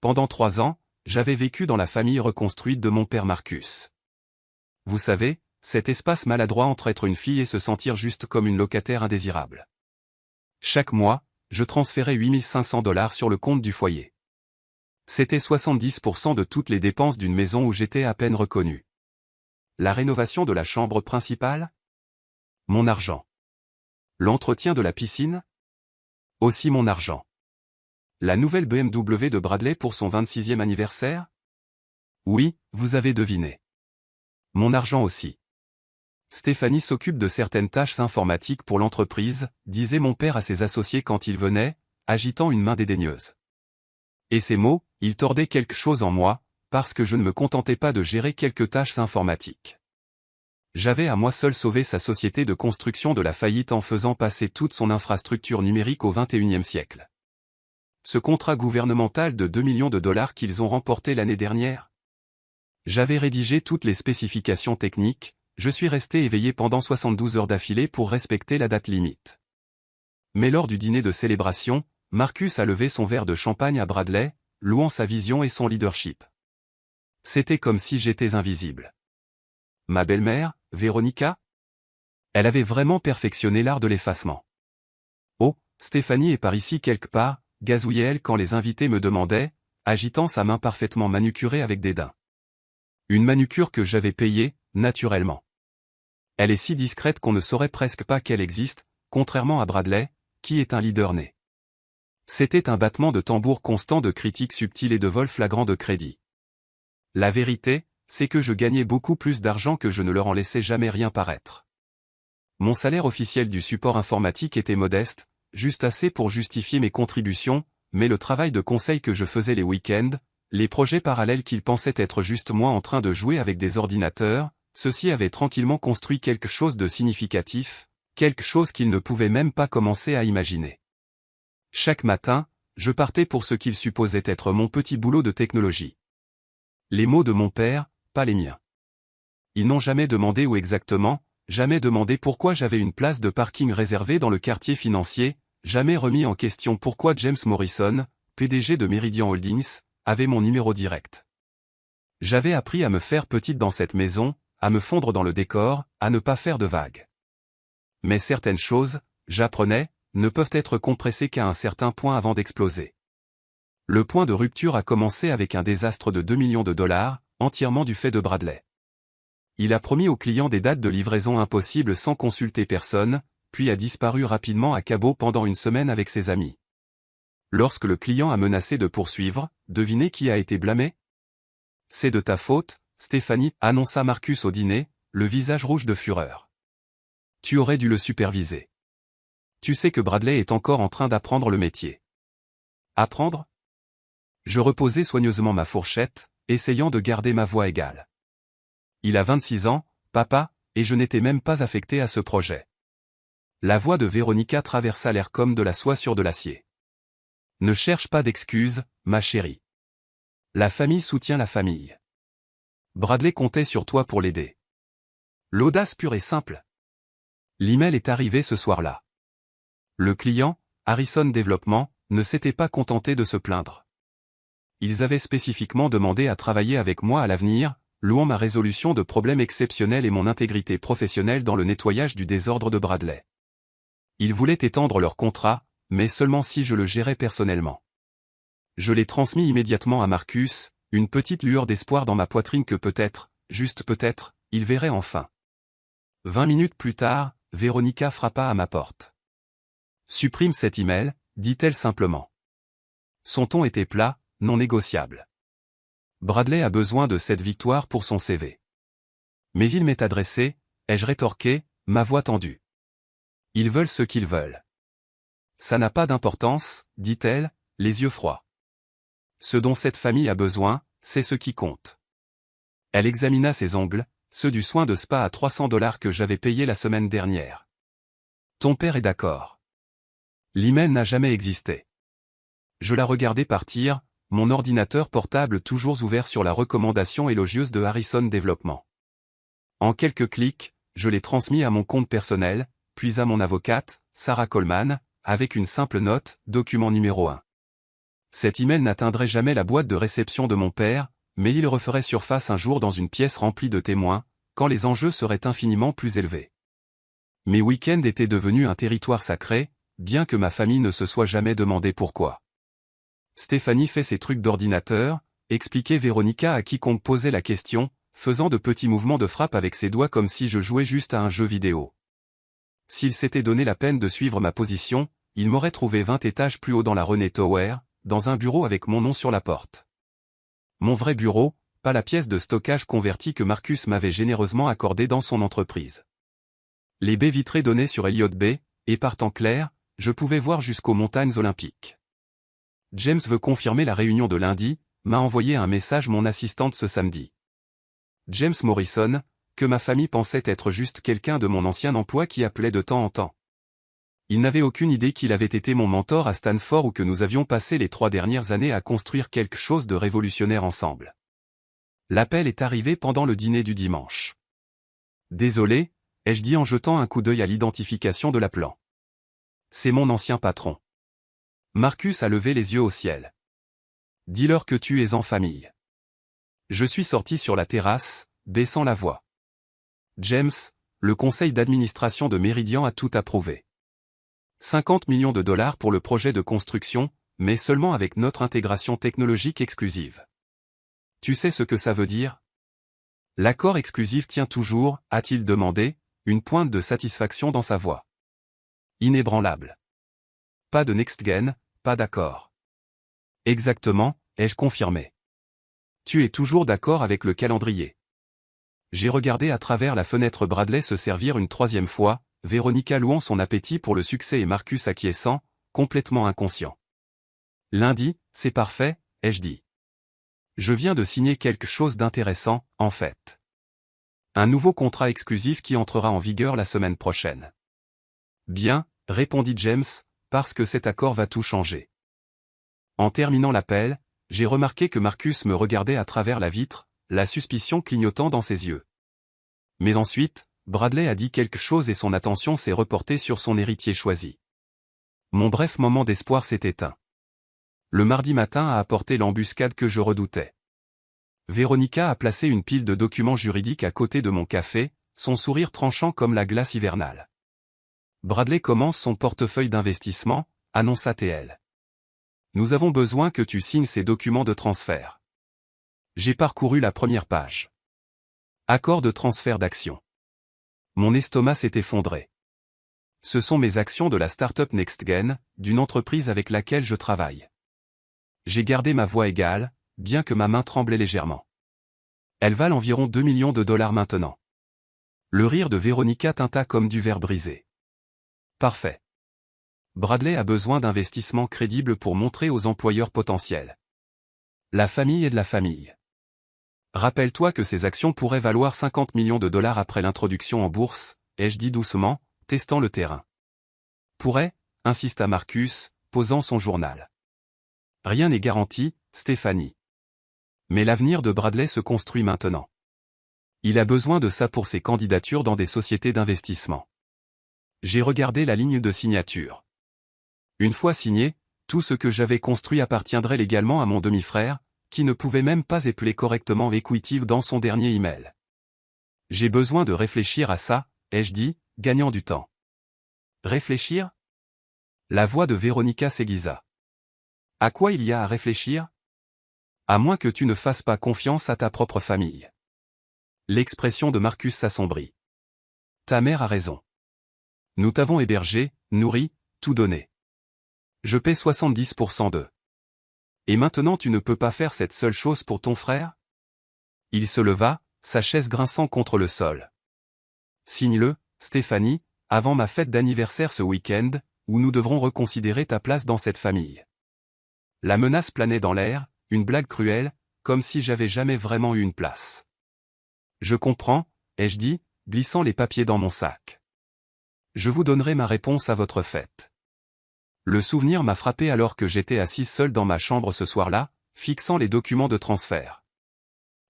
Pendant 3 ans, j'avais vécu dans la famille reconstruite de mon père Marcus. Vous savez, cet espace maladroit entre être une fille et se sentir juste comme une locataire indésirable. Chaque mois, je transférais $8500 sur le compte du foyer. C'était 70% de toutes les dépenses d'une maison où j'étais à peine reconnu. La rénovation de la chambre principale? Mon argent. L'entretien de la piscine? Aussi mon argent. La nouvelle BMW de Bradley pour son 26e anniversaire? Oui, vous avez deviné. Mon argent aussi. Stéphanie s'occupe de certaines tâches informatiques pour l'entreprise, disait mon père à ses associés quand il venait, agitant une main dédaigneuse. Et ces mots, ils tordaient quelque chose en moi, parce que je ne me contentais pas de gérer quelques tâches informatiques. J'avais à moi seul sauvé sa société de construction de la faillite en faisant passer toute son infrastructure numérique au XXIe siècle. Ce contrat gouvernemental de $2 millions qu'ils ont remporté l'année dernière. J'avais rédigé toutes les spécifications techniques, je suis resté éveillé pendant 72 heures d'affilée pour respecter la date limite. Mais lors du dîner de célébration, Marcus a levé son verre de champagne à Bradley, louant sa vision et son leadership. C'était comme si j'étais invisible. Ma belle-mère, Véronica? Elle avait vraiment perfectionné l'art de l'effacement. Oh, Stéphanie est par ici quelque part, gazouillait-elle quand les invités me demandaient, agitant sa main parfaitement manucurée avec dédain. Une manucure que j'avais payée, naturellement. Elle est si discrète qu'on ne saurait presque pas qu'elle existe, contrairement à Bradley, qui est un leader né. C'était un battement de tambour constant de critiques subtiles et de vols flagrants de crédit. La vérité, c'est que je gagnais beaucoup plus d'argent que je ne leur en laissais jamais rien paraître. Mon salaire officiel du support informatique était modeste, juste assez pour justifier mes contributions, mais le travail de conseil que je faisais les week-ends, les projets parallèles qu'ils pensaient être juste moi en train de jouer avec des ordinateurs, ceux-ci avaient tranquillement construit quelque chose de significatif, quelque chose qu'ils ne pouvaient même pas commencer à imaginer. Chaque matin, je partais pour ce qu'ils supposaient être mon petit boulot de technologie. Les mots de mon père, pas les miens. Ils n'ont jamais demandé où exactement, jamais demandé pourquoi j'avais une place de parking réservée dans le quartier financier, jamais remis en question pourquoi James Morrison, PDG de Meridian Holdings, avait mon numéro direct. J'avais appris à me faire petite dans cette maison, à me fondre dans le décor, à ne pas faire de vagues. Mais certaines choses, j'apprenais, ne peuvent être compressées qu'à un certain point avant d'exploser. Le point de rupture a commencé avec un désastre de $2 millions, entièrement du fait de Bradley. Il a promis aux clients des dates de livraison impossibles sans consulter personne, puis a disparu rapidement à Cabo pendant une semaine avec ses amis. Lorsque le client a menacé de poursuivre, devinez qui a été blâmé? C'est de ta faute, Stéphanie, annonça Marcus au dîner, le visage rouge de fureur. Tu aurais dû le superviser. Tu sais que Bradley est encore en train d'apprendre le métier. Apprendre? Je reposai soigneusement ma fourchette, essayant de garder ma voix égale. Il a 26 ans, papa, et je n'étais même pas affecté à ce projet. La voix de Véronica traversa l'air comme de la soie sur de l'acier. Ne cherche pas d'excuses, ma chérie. La famille soutient la famille. Bradley comptait sur toi pour l'aider. L'audace pure et simple. L'email est arrivé ce soir-là. Le client, Harrison Development, ne s'était pas contenté de se plaindre. Ils avaient spécifiquement demandé à travailler avec moi à l'avenir, louant ma résolution de problèmes exceptionnels et mon intégrité professionnelle dans le nettoyage du désordre de Bradley. Ils voulaient étendre leur contrat, mais seulement si je le gérais personnellement. Je l'ai transmis immédiatement à Marcus, une petite lueur d'espoir dans ma poitrine que peut-être, juste peut-être, il verrait enfin. 20 minutes plus tard, Véronica frappa à ma porte. « Supprime cet email », dit-elle simplement. Son ton était plat, non négociable. Bradley a besoin de cette victoire pour son CV. Mais il m'est adressé, ai-je rétorqué, ma voix tendue. Ils veulent ce qu'ils veulent. Ça n'a pas d'importance, dit-elle, les yeux froids. Ce dont cette famille a besoin, c'est ce qui compte. Elle examina ses ongles, ceux du soin de spa à $300 que j'avais payé la semaine dernière. Ton père est d'accord. L'email n'a jamais existé. Je la regardais partir, mon ordinateur portable toujours ouvert sur la recommandation élogieuse de Harrison Development. En quelques clics, je l'ai transmis à mon compte personnel, puis à mon avocate, Sarah Coleman, avec une simple note, document numéro 1. Cet email n'atteindrait jamais la boîte de réception de mon père, mais il referait surface un jour dans une pièce remplie de témoins, quand les enjeux seraient infiniment plus élevés. Mes week-ends étaient devenus un territoire sacré, bien que ma famille ne se soit jamais demandé pourquoi. Stéphanie fait ses trucs d'ordinateur, expliquait Véronica à quiconque posait la question, faisant de petits mouvements de frappe avec ses doigts comme si je jouais juste à un jeu vidéo. S'il s'était donné la peine de suivre ma position, il m'aurait trouvé 20 étages plus haut dans la René Tower, dans un bureau avec mon nom sur la porte. Mon vrai bureau, pas la pièce de stockage convertie que Marcus m'avait généreusement accordée dans son entreprise. Les baies vitrées donnaient sur Elliott Bay, et par temps clair, je pouvais voir jusqu'aux montagnes olympiques. James veut confirmer la réunion de lundi, m'a envoyé un message mon assistante ce samedi. James Morrison, que ma famille pensait être juste quelqu'un de mon ancien emploi qui appelait de temps en temps. Il n'avait aucune idée qu'il avait été mon mentor à Stanford ou que nous avions passé les 3 dernières années à construire quelque chose de révolutionnaire ensemble. L'appel est arrivé pendant le dîner du dimanche. Désolé, ai-je dit en jetant un coup d'œil à l'identification de l'appelant. C'est mon ancien patron. Marcus a levé les yeux au ciel. Dis-leur que tu es en famille. Je suis sorti sur la terrasse, baissant la voix. James, le conseil d'administration de Meridian a tout approuvé. 50 millions de dollars pour le projet de construction, mais seulement avec notre intégration technologique exclusive. Tu sais ce que ça veut dire? L'accord exclusif tient toujours, a-t-il demandé, une pointe de satisfaction dans sa voix. Inébranlable. Pas de next-gen, pas d'accord. Exactement, ai-je confirmé. Tu es toujours d'accord avec le calendrier. J'ai regardé à travers la fenêtre Bradley se servir une 3e fois, Véronica louant son appétit pour le succès et Marcus acquiesçant, complètement inconscient. Lundi, c'est parfait, ai-je dit. Je viens de signer quelque chose d'intéressant, en fait. Un nouveau contrat exclusif qui entrera en vigueur la semaine prochaine. Bien, répondit James, parce que cet accord va tout changer. En terminant l'appel, j'ai remarqué que Marcus me regardait à travers la vitre, la suspicion clignotant dans ses yeux. Mais ensuite, Bradley a dit quelque chose et son attention s'est reportée sur son héritier choisi. Mon bref moment d'espoir s'est éteint. Le mardi matin a apporté l'embuscade que je redoutais. Véronica a placé une pile de documents juridiques à côté de mon café, son sourire tranchant comme la glace hivernale. Bradley commence son portefeuille d'investissement, annonça-t-elle. Nous avons besoin que tu signes ces documents de transfert. J'ai parcouru la première page. Accord de transfert d'actions. Mon estomac s'est effondré. Ce sont mes actions de la start-up NextGen, d'une entreprise avec laquelle je travaille. J'ai gardé ma voix égale, bien que ma main tremblait légèrement. Elles valent environ 2 millions de dollars maintenant. Le rire de Véronica tinta comme du verre brisé. Parfait. Bradley a besoin d'investissements crédibles pour montrer aux employeurs potentiels. La famille est de la famille. Rappelle-toi que ces actions pourraient valoir 50 millions de dollars après l'introduction en bourse, ai-je dit doucement, testant le terrain. Pourrait, insista Marcus, posant son journal. Rien n'est garanti, Stéphanie. Mais l'avenir de Bradley se construit maintenant. Il a besoin de ça pour ses candidatures dans des sociétés d'investissement. J'ai regardé la ligne de signature. Une fois signé, tout ce que j'avais construit appartiendrait légalement à mon demi-frère, qui ne pouvait même pas épeler correctement Equity dans son dernier email. J'ai besoin de réfléchir à ça, ai-je dit, gagnant du temps. Réfléchir? La voix de Véronica s'aiguisa. À quoi il y a à réfléchir? À moins que tu ne fasses pas confiance à ta propre famille. L'expression de Marcus s'assombrit. Ta mère a raison. Nous t'avons hébergé, nourri, tout donné. Je paie 70% d'eux. Et maintenant tu ne peux pas faire cette seule chose pour ton frère? Il se leva, sa chaise grinçant contre le sol. Signe-le, Stéphanie, avant ma fête d'anniversaire ce week-end, où nous devrons reconsidérer ta place dans cette famille. La menace planait dans l'air, une blague cruelle, comme si j'avais jamais vraiment eu une place. Je comprends, ai-je dit, glissant les papiers dans mon sac. Je vous donnerai ma réponse à votre fête. Le souvenir m'a frappé alors que j'étais assis seul dans ma chambre ce soir-là, fixant les documents de transfert.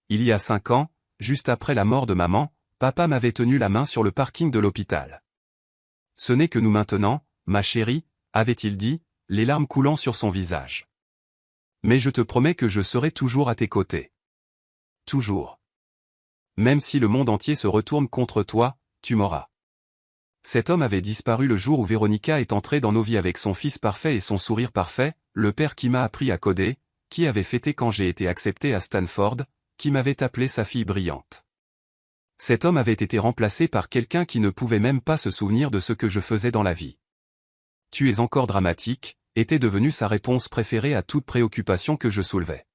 Il y a 5 ans, juste après la mort de maman, papa m'avait tenu la main sur le parking de l'hôpital. Ce n'est que nous maintenant, ma chérie, avait-il dit, les larmes coulant sur son visage. Mais je te promets que je serai toujours à tes côtés. Toujours. Même si le monde entier se retourne contre toi, tu m'auras. Cet homme avait disparu le jour où Véronica est entrée dans nos vies avec son fils parfait et son sourire parfait, le père qui m'a appris à coder, qui avait fêté quand j'ai été accepté à Stanford, qui m'avait appelé sa fille brillante. Cet homme avait été remplacé par quelqu'un qui ne pouvait même pas se souvenir de ce que je faisais dans la vie. Tu es encore dramatique, était devenue sa réponse préférée à toute préoccupation que je soulevais.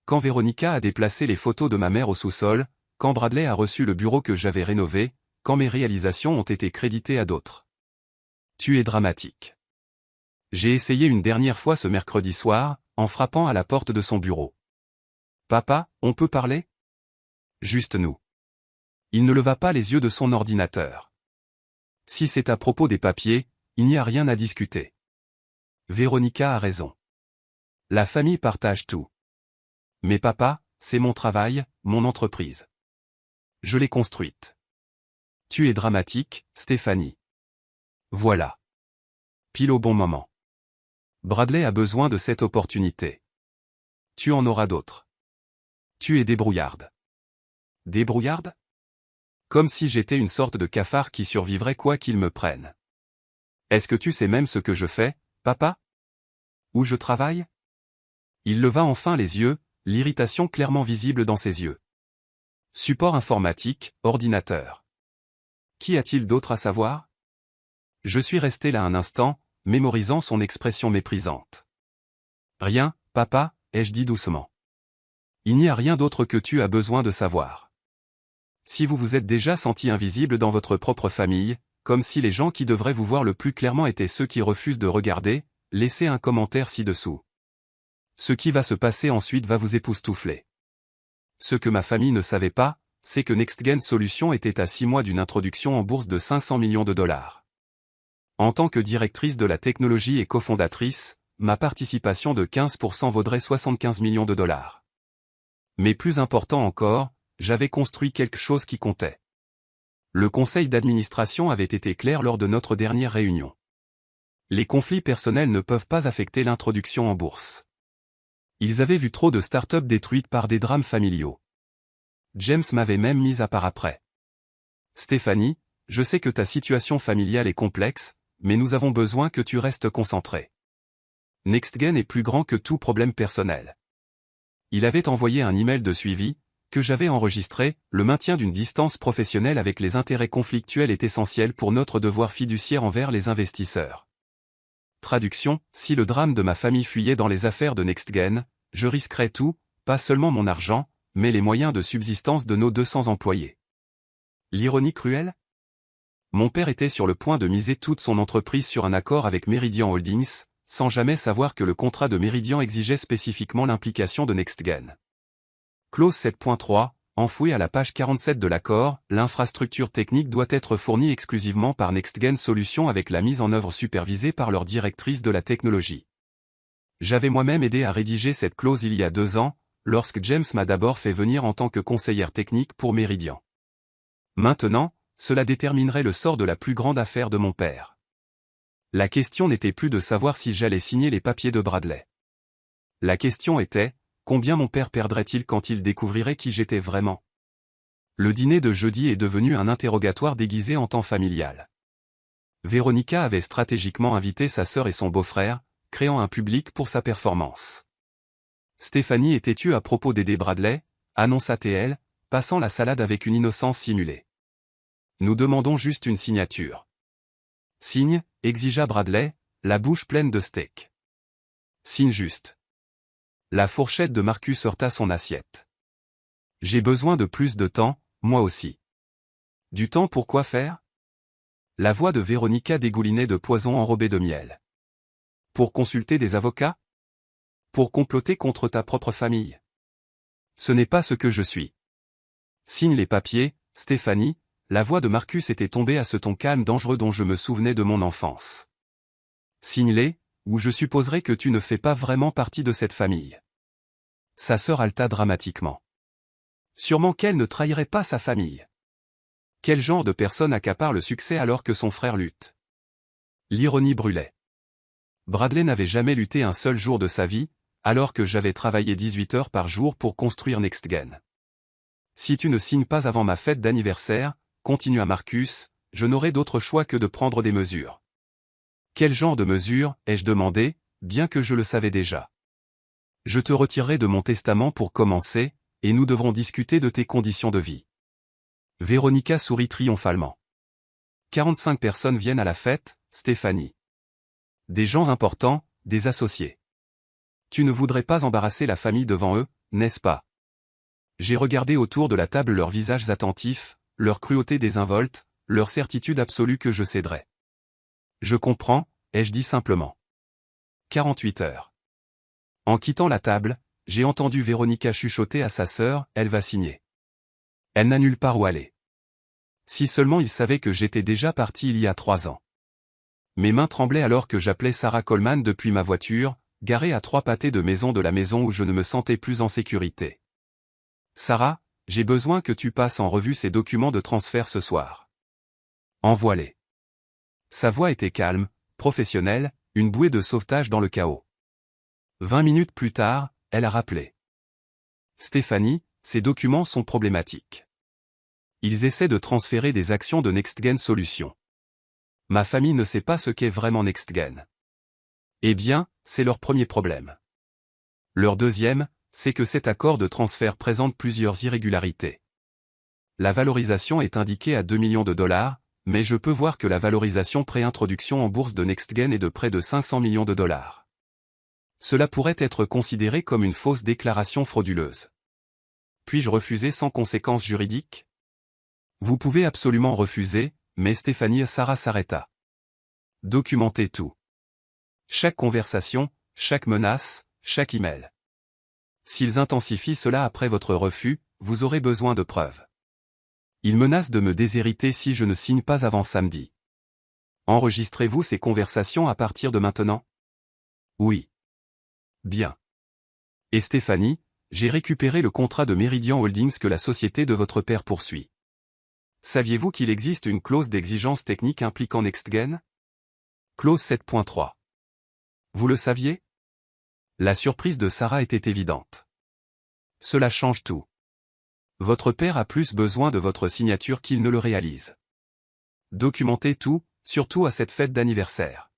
Quand Véronica a déplacé les photos de ma mère au sous-sol, quand Bradley a reçu le bureau que j'avais rénové, quand mes réalisations ont été créditées à d'autres. Tu es dramatique. J'ai essayé une dernière fois ce mercredi soir, en frappant à la porte de son bureau. Papa, on peut parler? Juste nous. Il ne leva pas les yeux de son ordinateur. Si c'est à propos des papiers, il n'y a rien à discuter. Véronica a raison. La famille partage tout. Mais papa, c'est mon travail, mon entreprise. Je l'ai construite. Tu es dramatique, Stéphanie. Voilà. Pile au bon moment. Bradley a besoin de cette opportunité. Tu en auras d'autres. Tu es débrouillarde. Débrouillarde? Comme si j'étais une sorte de cafard qui survivrait quoi qu'il me prenne. Est-ce que tu sais même ce que je fais, papa? Où je travaille? Il leva enfin les yeux, l'irritation clairement visible dans ses yeux. Support informatique, ordinateur. Qu'y a-t-il d'autre à savoir? Je suis resté là un instant, mémorisant son expression méprisante. Rien, papa, ai-je dit doucement. Il n'y a rien d'autre que tu as besoin de savoir. Si vous vous êtes déjà senti invisible dans votre propre famille, comme si les gens qui devraient vous voir le plus clairement étaient ceux qui refusent de regarder, laissez un commentaire ci-dessous. Ce qui va se passer ensuite va vous époustoufler. Ce que ma famille ne savait pas, c'est que NextGen Solutions était à 6 mois d'une introduction en bourse de 500 millions de dollars. En tant que directrice de la technologie et cofondatrice, ma participation de 15% vaudrait 75 millions de dollars. Mais plus important encore, j'avais construit quelque chose qui comptait. Le conseil d'administration avait été clair lors de notre dernière réunion. Les conflits personnels ne peuvent pas affecter l'introduction en bourse. Ils avaient vu trop de start-up détruites par des drames familiaux. James m'avait même mis à part après. Stéphanie, je sais que ta situation familiale est complexe, mais nous avons besoin que tu restes concentrée. NextGen est plus grand que tout problème personnel. Il avait envoyé un email de suivi, que j'avais enregistré, le maintien d'une distance professionnelle avec les intérêts conflictuels est essentiel pour notre devoir fiduciaire envers les investisseurs. Traduction, si le drame de ma famille fuyait dans les affaires de NextGen, je risquerais tout, pas seulement mon argent, mais les moyens de subsistance de nos 200 employés. L'ironie cruelle? Mon père était sur le point de miser toute son entreprise sur un accord avec Meridian Holdings, sans jamais savoir que le contrat de Meridian exigeait spécifiquement l'implication de NextGen. Clause 7.3, enfouie à la page 47 de l'accord, l'infrastructure technique doit être fournie exclusivement par NextGen Solutions avec la mise en œuvre supervisée par leur directrice de la technologie. J'avais moi-même aidé à rédiger cette clause il y a 2 ans, lorsque James m'a d'abord fait venir en tant que conseillère technique pour Meridian. Maintenant, cela déterminerait le sort de la plus grande affaire de mon père. La question n'était plus de savoir si j'allais signer les papiers de Bradley. La question était, combien mon père perdrait-il quand il découvrirait qui j'étais vraiment? Le dîner de jeudi est devenu un interrogatoire déguisé en temps familial. Véronica avait stratégiquement invité sa sœur et son beau-frère, créant un public pour sa performance. Stéphanie est têtue à propos d'aider Bradley, annonça-t-elle, passant la salade avec une innocence simulée. Nous demandons juste une signature. Signe, exigea Bradley, la bouche pleine de steak. Signe juste. La fourchette de Marcus heurta son assiette. J'ai besoin de plus de temps, moi aussi. Du temps pour quoi faire? La voix de Véronica dégoulinait de poison enrobé de miel. Pour consulter des avocats? Pour comploter contre ta propre famille? Ce n'est pas ce que je suis. Signe les papiers, Stéphanie, la voix de Marcus était tombée à ce ton calme dangereux dont je me souvenais de mon enfance. Signe-les, ou je supposerai que tu ne fais pas vraiment partie de cette famille. Sa sœur haleta dramatiquement. Sûrement qu'elle ne trahirait pas sa famille. Quel genre de personne accapare le succès alors que son frère lutte? L'ironie brûlait. Bradley n'avait jamais lutté un seul jour de sa vie, alors que j'avais travaillé 18 heures par jour pour construire NextGen. Si tu ne signes pas avant ma fête d'anniversaire, continua Marcus, je n'aurai d'autre choix que de prendre des mesures. Quel genre de mesures, ai-je demandé, bien que je le savais déjà. Je te retirerai de mon testament pour commencer, et nous devrons discuter de tes conditions de vie. Véronica sourit triomphalement. 45 personnes viennent à la fête, Stéphanie. Des gens importants, des associés. Tu ne voudrais pas embarrasser la famille devant eux, n'est-ce pas? J'ai regardé autour de la table leurs visages attentifs, leur cruauté désinvolte, leur certitude absolue que je céderais. Je comprends, ai-je dit simplement. 48 heures. En quittant la table, j'ai entendu Véronica chuchoter à sa sœur, elle va signer. Elle n'a nulle part où aller. Si seulement il savait que j'étais déjà parti il y a 3 ans. Mes mains tremblaient alors que j'appelais Sarah Coleman depuis ma voiture, garée à 3 pâtés de maison de la maison où je ne me sentais plus en sécurité. Sarah, j'ai besoin que tu passes en revue ces documents de transfert ce soir. Envoie-les. Sa voix était calme, professionnelle, une bouée de sauvetage dans le chaos. 20 minutes plus tard, elle a rappelé. Stéphanie, ces documents sont problématiques. Ils essaient de transférer des actions de NextGen Solutions. Ma famille ne sait pas ce qu'est vraiment NextGen. Eh bien, c'est leur premier problème. Leur deuxième, c'est que cet accord de transfert présente plusieurs irrégularités. La valorisation est indiquée à 2 millions de dollars, mais je peux voir que la valorisation pré-introduction en bourse de NextGen est de près de 500 millions de dollars. Cela pourrait être considéré comme une fausse déclaration frauduleuse. Puis-je refuser sans conséquences juridiques? Vous pouvez absolument refuser, mais Stéphanie Sarah s'arrêta. Documentez tout. Chaque conversation, chaque menace, chaque email. S'ils intensifient cela après votre refus, vous aurez besoin de preuves. Ils menacent de me déshériter si je ne signe pas avant samedi. Enregistrez-vous ces conversations à partir de maintenant? Oui. Bien. Et Stéphanie, j'ai récupéré le contrat de Meridian Holdings que la société de votre père poursuit. Saviez-vous qu'il existe une clause d'exigence technique impliquant NextGen? Clause 7.3. Vous le saviez? La surprise de Sarah était évidente. Cela change tout. Votre père a plus besoin de votre signature qu'il ne le réalise. Documentez tout, surtout à cette fête d'anniversaire.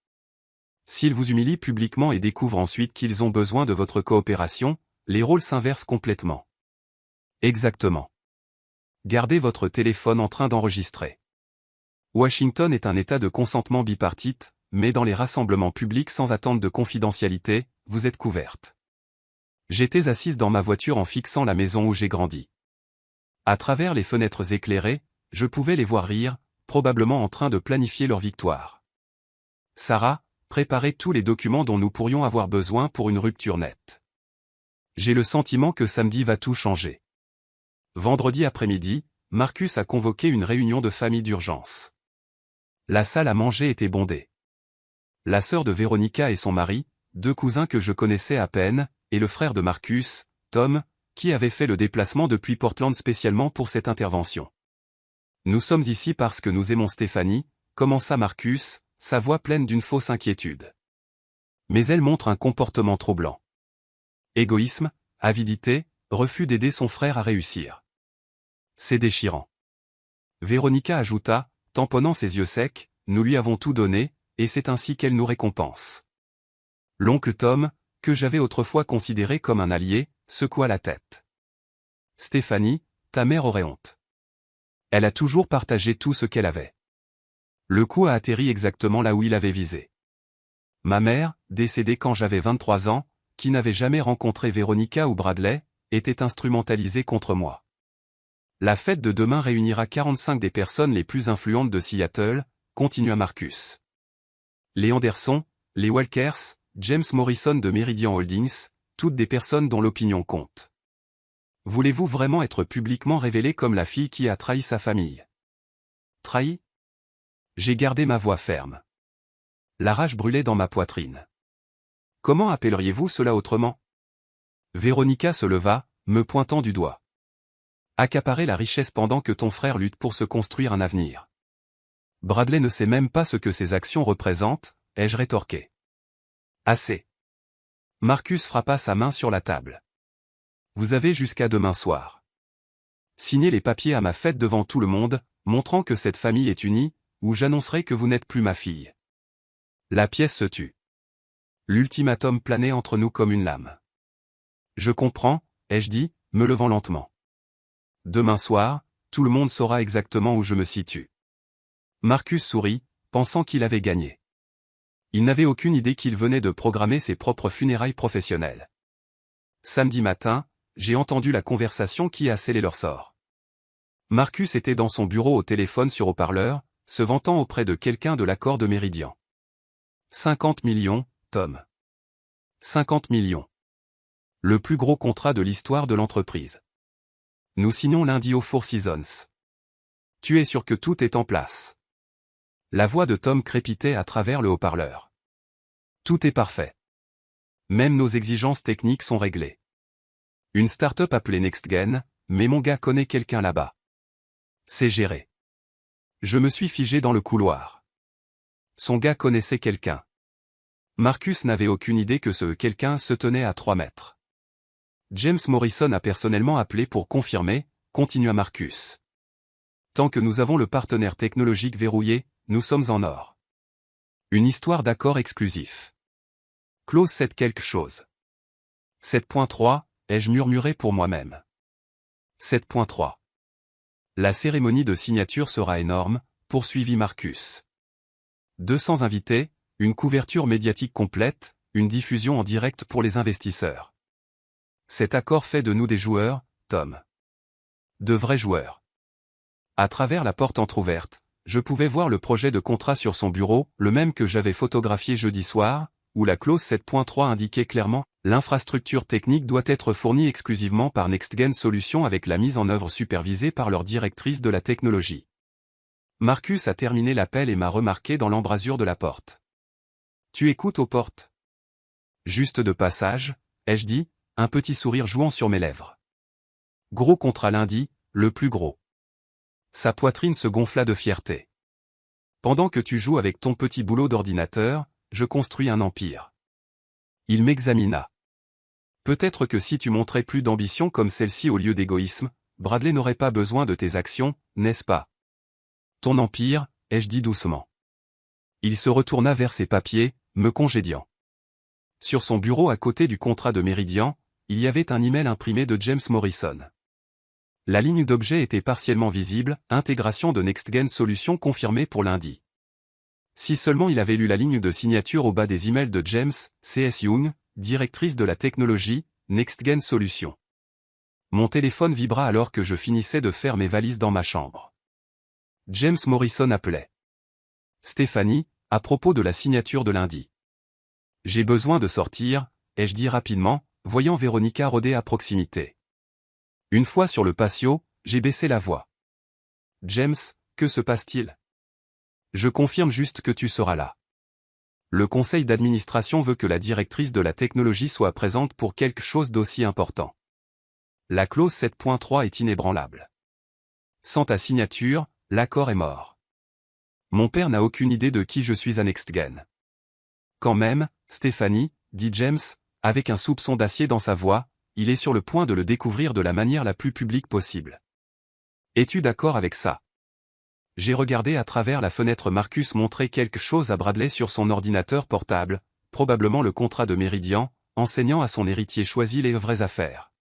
S'ils vous humilient publiquement et découvrent ensuite qu'ils ont besoin de votre coopération, les rôles s'inversent complètement. Exactement. Gardez votre téléphone en train d'enregistrer. Washington est un État de consentement bipartite, mais dans les rassemblements publics sans attente de confidentialité, vous êtes couverte. J'étais assise dans ma voiture en fixant la maison où j'ai grandi. À travers les fenêtres éclairées, je pouvais les voir rire, probablement en train de planifier leur victoire. Sarah, préparez tous les documents dont nous pourrions avoir besoin pour une rupture nette. J'ai le sentiment que samedi va tout changer. Vendredi après-midi, Marcus a convoqué une réunion de famille d'urgence. La salle à manger était bondée. La sœur de Véronica et son mari, 2 cousins que je connaissais à peine, et le frère de Marcus, Tom, qui avait fait le déplacement depuis Portland spécialement pour cette intervention. Nous sommes ici parce que nous aimons Stéphanie, commença Marcus, sa voix pleine d'une fausse inquiétude. Mais elle montre un comportement troublant. Égoïsme, avidité, refus d'aider son frère à réussir. C'est déchirant. Véronica ajouta, tamponnant ses yeux secs, nous lui avons tout donné, et c'est ainsi qu'elle nous récompense. L'oncle Tom, que j'avais autrefois considéré comme un allié, secoua la tête. Stéphanie, ta mère aurait honte. Elle a toujours partagé tout ce qu'elle avait. Le coup a atterri exactement là où il avait visé. Ma mère, décédée quand j'avais 23 ans, qui n'avait jamais rencontré Véronica ou Bradley, était instrumentalisée contre moi. La fête de demain réunira 45 des personnes les plus influentes de Seattle, continua Marcus. Les Anderson, les Walkers, James Morrison de Meridian Holdings, toutes des personnes dont l'opinion compte. Voulez-vous vraiment être publiquement révélée comme la fille qui a trahi sa famille? Trahi? J'ai gardé ma voix ferme. La rage brûlait dans ma poitrine. Comment appelleriez-vous cela autrement? Véronica se leva, me pointant du doigt. Accaparer la richesse pendant que ton frère lutte pour se construire un avenir. Bradley ne sait même pas ce que ses actions représentent, ai-je rétorqué. Assez. Marcus frappa sa main sur la table. Vous avez jusqu'à demain soir. Signez les papiers à ma fête devant tout le monde, montrant que cette famille est unie, ou j'annoncerai que vous n'êtes plus ma fille. La pièce se tut. L'ultimatum planait entre nous comme une lame. Je comprends, ai-je dit, me levant lentement. Demain soir, tout le monde saura exactement où je me situe. Marcus sourit, pensant qu'il avait gagné. Il n'avait aucune idée qu'il venait de programmer ses propres funérailles professionnelles. Samedi matin, j'ai entendu la conversation qui a scellé leur sort. Marcus était dans son bureau au téléphone sur haut-parleur, se vantant auprès de quelqu'un de l'accord de Méridian. 50 millions, Tom. 50 millions. Le plus gros contrat de l'histoire de l'entreprise. Nous signons lundi au Four Seasons. Tu es sûr que tout est en place? La voix de Tom crépitait à travers le haut-parleur. Tout est parfait. Même nos exigences techniques sont réglées. Une start-up appelée NextGen, mais mon gars connaît quelqu'un là-bas. C'est géré. Je me suis figé dans le couloir. Son gars connaissait quelqu'un. Marcus n'avait aucune idée que ce quelqu'un se tenait à 3 mètres. James Morrison a personnellement appelé pour confirmer, continua Marcus. Tant que nous avons le partenaire technologique verrouillé, nous sommes en or. Une histoire d'accord exclusif. Clause 7 quelque chose. 7.3, ai-je murmuré pour moi-même. 7.3. La cérémonie de signature sera énorme, poursuivit Marcus. 200 invités, une couverture médiatique complète, une diffusion en direct pour les investisseurs. Cet accord fait de nous des joueurs, Tom. De vrais joueurs. À travers la porte entr'ouverte, je pouvais voir le projet de contrat sur son bureau, le même que j'avais photographié jeudi soir, où la clause 7.3 indiquait clairement « L'infrastructure technique doit être fournie exclusivement par NextGen Solutions avec la mise en œuvre supervisée par leur directrice de la technologie. » Marcus a terminé l'appel et m'a remarqué dans l'embrasure de la porte. « Tu écoutes aux portes ?»« Juste de passage, » ai-je dit, un petit sourire jouant sur mes lèvres. « Gros contrat lundi, le plus gros. » Sa poitrine se gonfla de fierté. « Pendant que tu joues avec ton petit boulot d'ordinateur, je construis un empire. » Il m'examina. « Peut-être que si tu montrais plus d'ambition comme celle-ci au lieu d'égoïsme, Bradley n'aurait pas besoin de tes actions, n'est-ce pas? Ton empire, ai-je dit doucement. Il se retourna vers ses papiers, me congédiant. Sur son bureau à côté du contrat de Méridian, il y avait un email imprimé de James Morrison. La ligne d'objet était partiellement visible, intégration de NextGen Solutions confirmée pour lundi. Si seulement il avait lu la ligne de signature au bas des emails de James, C.S. Young, directrice de la technologie, NextGen Solutions. Mon téléphone vibra alors que je finissais de faire mes valises dans ma chambre. James Morrison appelait. Stéphanie, à propos de la signature de lundi. J'ai besoin de sortir, ai-je dit rapidement, voyant Véronica rôder à proximité. Une fois sur le patio, j'ai baissé la voix. James, que se passe-t-il? Je confirme juste que tu seras là. Le conseil d'administration veut que la directrice de la technologie soit présente pour quelque chose d'aussi important. La clause 7.3 est inébranlable. Sans ta signature, l'accord est mort. Mon père n'a aucune idée de qui je suis à NextGen. Quand même, Stéphanie, dit James, avec un soupçon d'acier dans sa voix, il est sur le point de le découvrir de la manière la plus publique possible. Es-tu d'accord avec ça? J'ai regardé à travers la fenêtre. Marcus montrer quelque chose à Bradley sur son ordinateur portable, probablement le contrat de Méridian, enseignant à son héritier choisi les vraies affaires.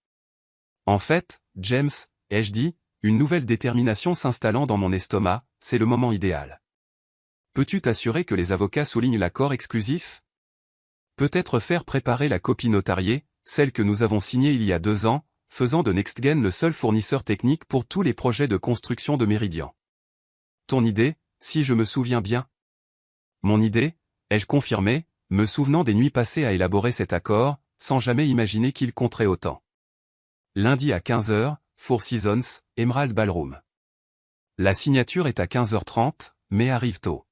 En fait, James, ai-je dit, une nouvelle détermination s'installant dans mon estomac, c'est le moment idéal. Peux-tu t'assurer que les avocats soulignent l'accord exclusif? Peut-être faire préparer la copie notariée, celle que nous avons signée il y a 2 ans, faisant de NextGen le seul fournisseur technique pour tous les projets de construction de Méridian. Ton idée, si je me souviens bien? Mon idée, ai-je confirmé, me souvenant des nuits passées à élaborer cet accord, sans jamais imaginer qu'il compterait autant. Lundi à 15h, Four Seasons, Emerald Ballroom. La signature est à 15h30, mais arrive tôt.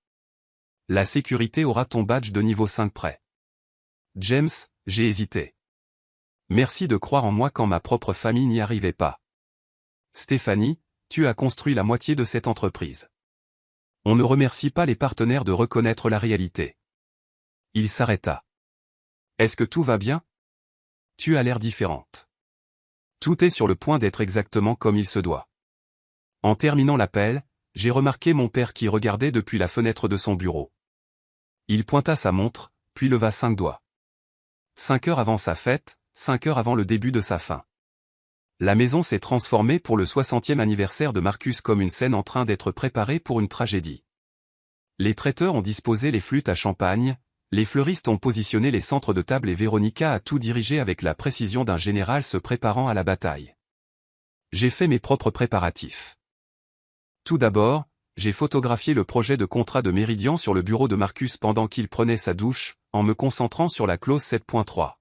La sécurité aura ton badge de niveau 5 prêt. James, j'ai hésité. Merci de croire en moi quand ma propre famille n'y arrivait pas. Stéphanie, tu as construit la moitié de cette entreprise. On ne remercie pas les partenaires de reconnaître la réalité. Il s'arrêta. Est-ce que tout va bien? tu as l'air différente. Tout est sur le point d'être exactement comme il se doit. En terminant l'appel, j'ai remarqué mon père qui regardait depuis la fenêtre de son bureau. Il pointa sa montre, puis leva 5 doigts. 5 heures avant sa fête, 5 heures avant le début de sa fin. La maison s'est transformée pour le 60e anniversaire de Marcus comme une scène en train d'être préparée pour une tragédie. Les traiteurs ont disposé les flûtes à champagne, les fleuristes ont positionné les centres de table et Véronica a tout dirigé avec la précision d'un général se préparant à la bataille. J'ai fait mes propres préparatifs. Tout d'abord, j'ai photographié le projet de contrat de Méridian sur le bureau de Marcus pendant qu'il prenait sa douche, en me concentrant sur la clause 7.3.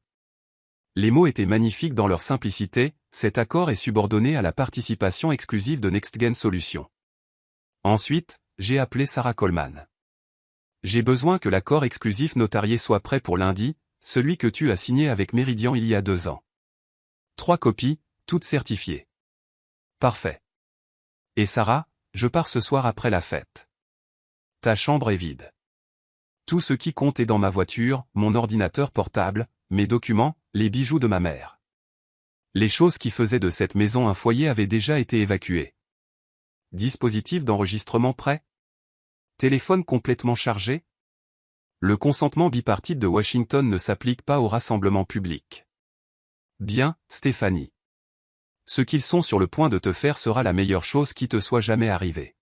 Les mots étaient magnifiques dans leur simplicité, cet accord est subordonné à la participation exclusive de NextGen Solutions. Ensuite, j'ai appelé Sarah Coleman. J'ai besoin que l'accord exclusif notarié soit prêt pour lundi, celui que tu as signé avec Méridian il y a 2 ans. 3 copies, toutes certifiées. Parfait. Et Sarah, je pars ce soir après la fête. Ta chambre est vide. Tout ce qui compte est dans ma voiture, mon ordinateur portable, mes documents, les bijoux de ma mère. Les choses qui faisaient de cette maison un foyer avaient déjà été évacuées. Dispositif d'enregistrement prêt? Téléphone complètement chargé? Le consentement bipartite de Washington ne s'applique pas au rassemblement public. Bien, Stéphanie. Ce qu'ils sont sur le point de te faire sera la meilleure chose qui te soit jamais arrivée.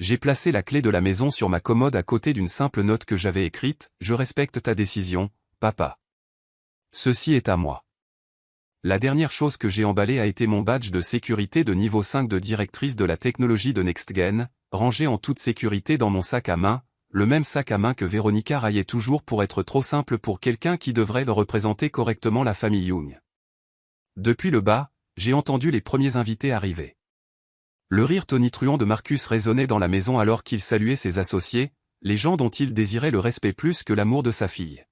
J'ai placé la clé de la maison sur ma commode à côté d'une simple note que j'avais écrite, je respecte ta décision, papa. Ceci est à moi. La dernière chose que j'ai emballée a été mon badge de sécurité de niveau 5 de directrice de la technologie de NextGen, rangé en toute sécurité dans mon sac à main, le même sac à main que Véronica raillait toujours pour être trop simple pour quelqu'un qui devrait le représenter correctement la famille Young. Depuis le bas, j'ai entendu les premiers invités arriver. Le rire tonitruant de Marcus résonnait dans la maison alors qu'il saluait ses associés, les gens dont il désirait le respect plus que l'amour de sa fille.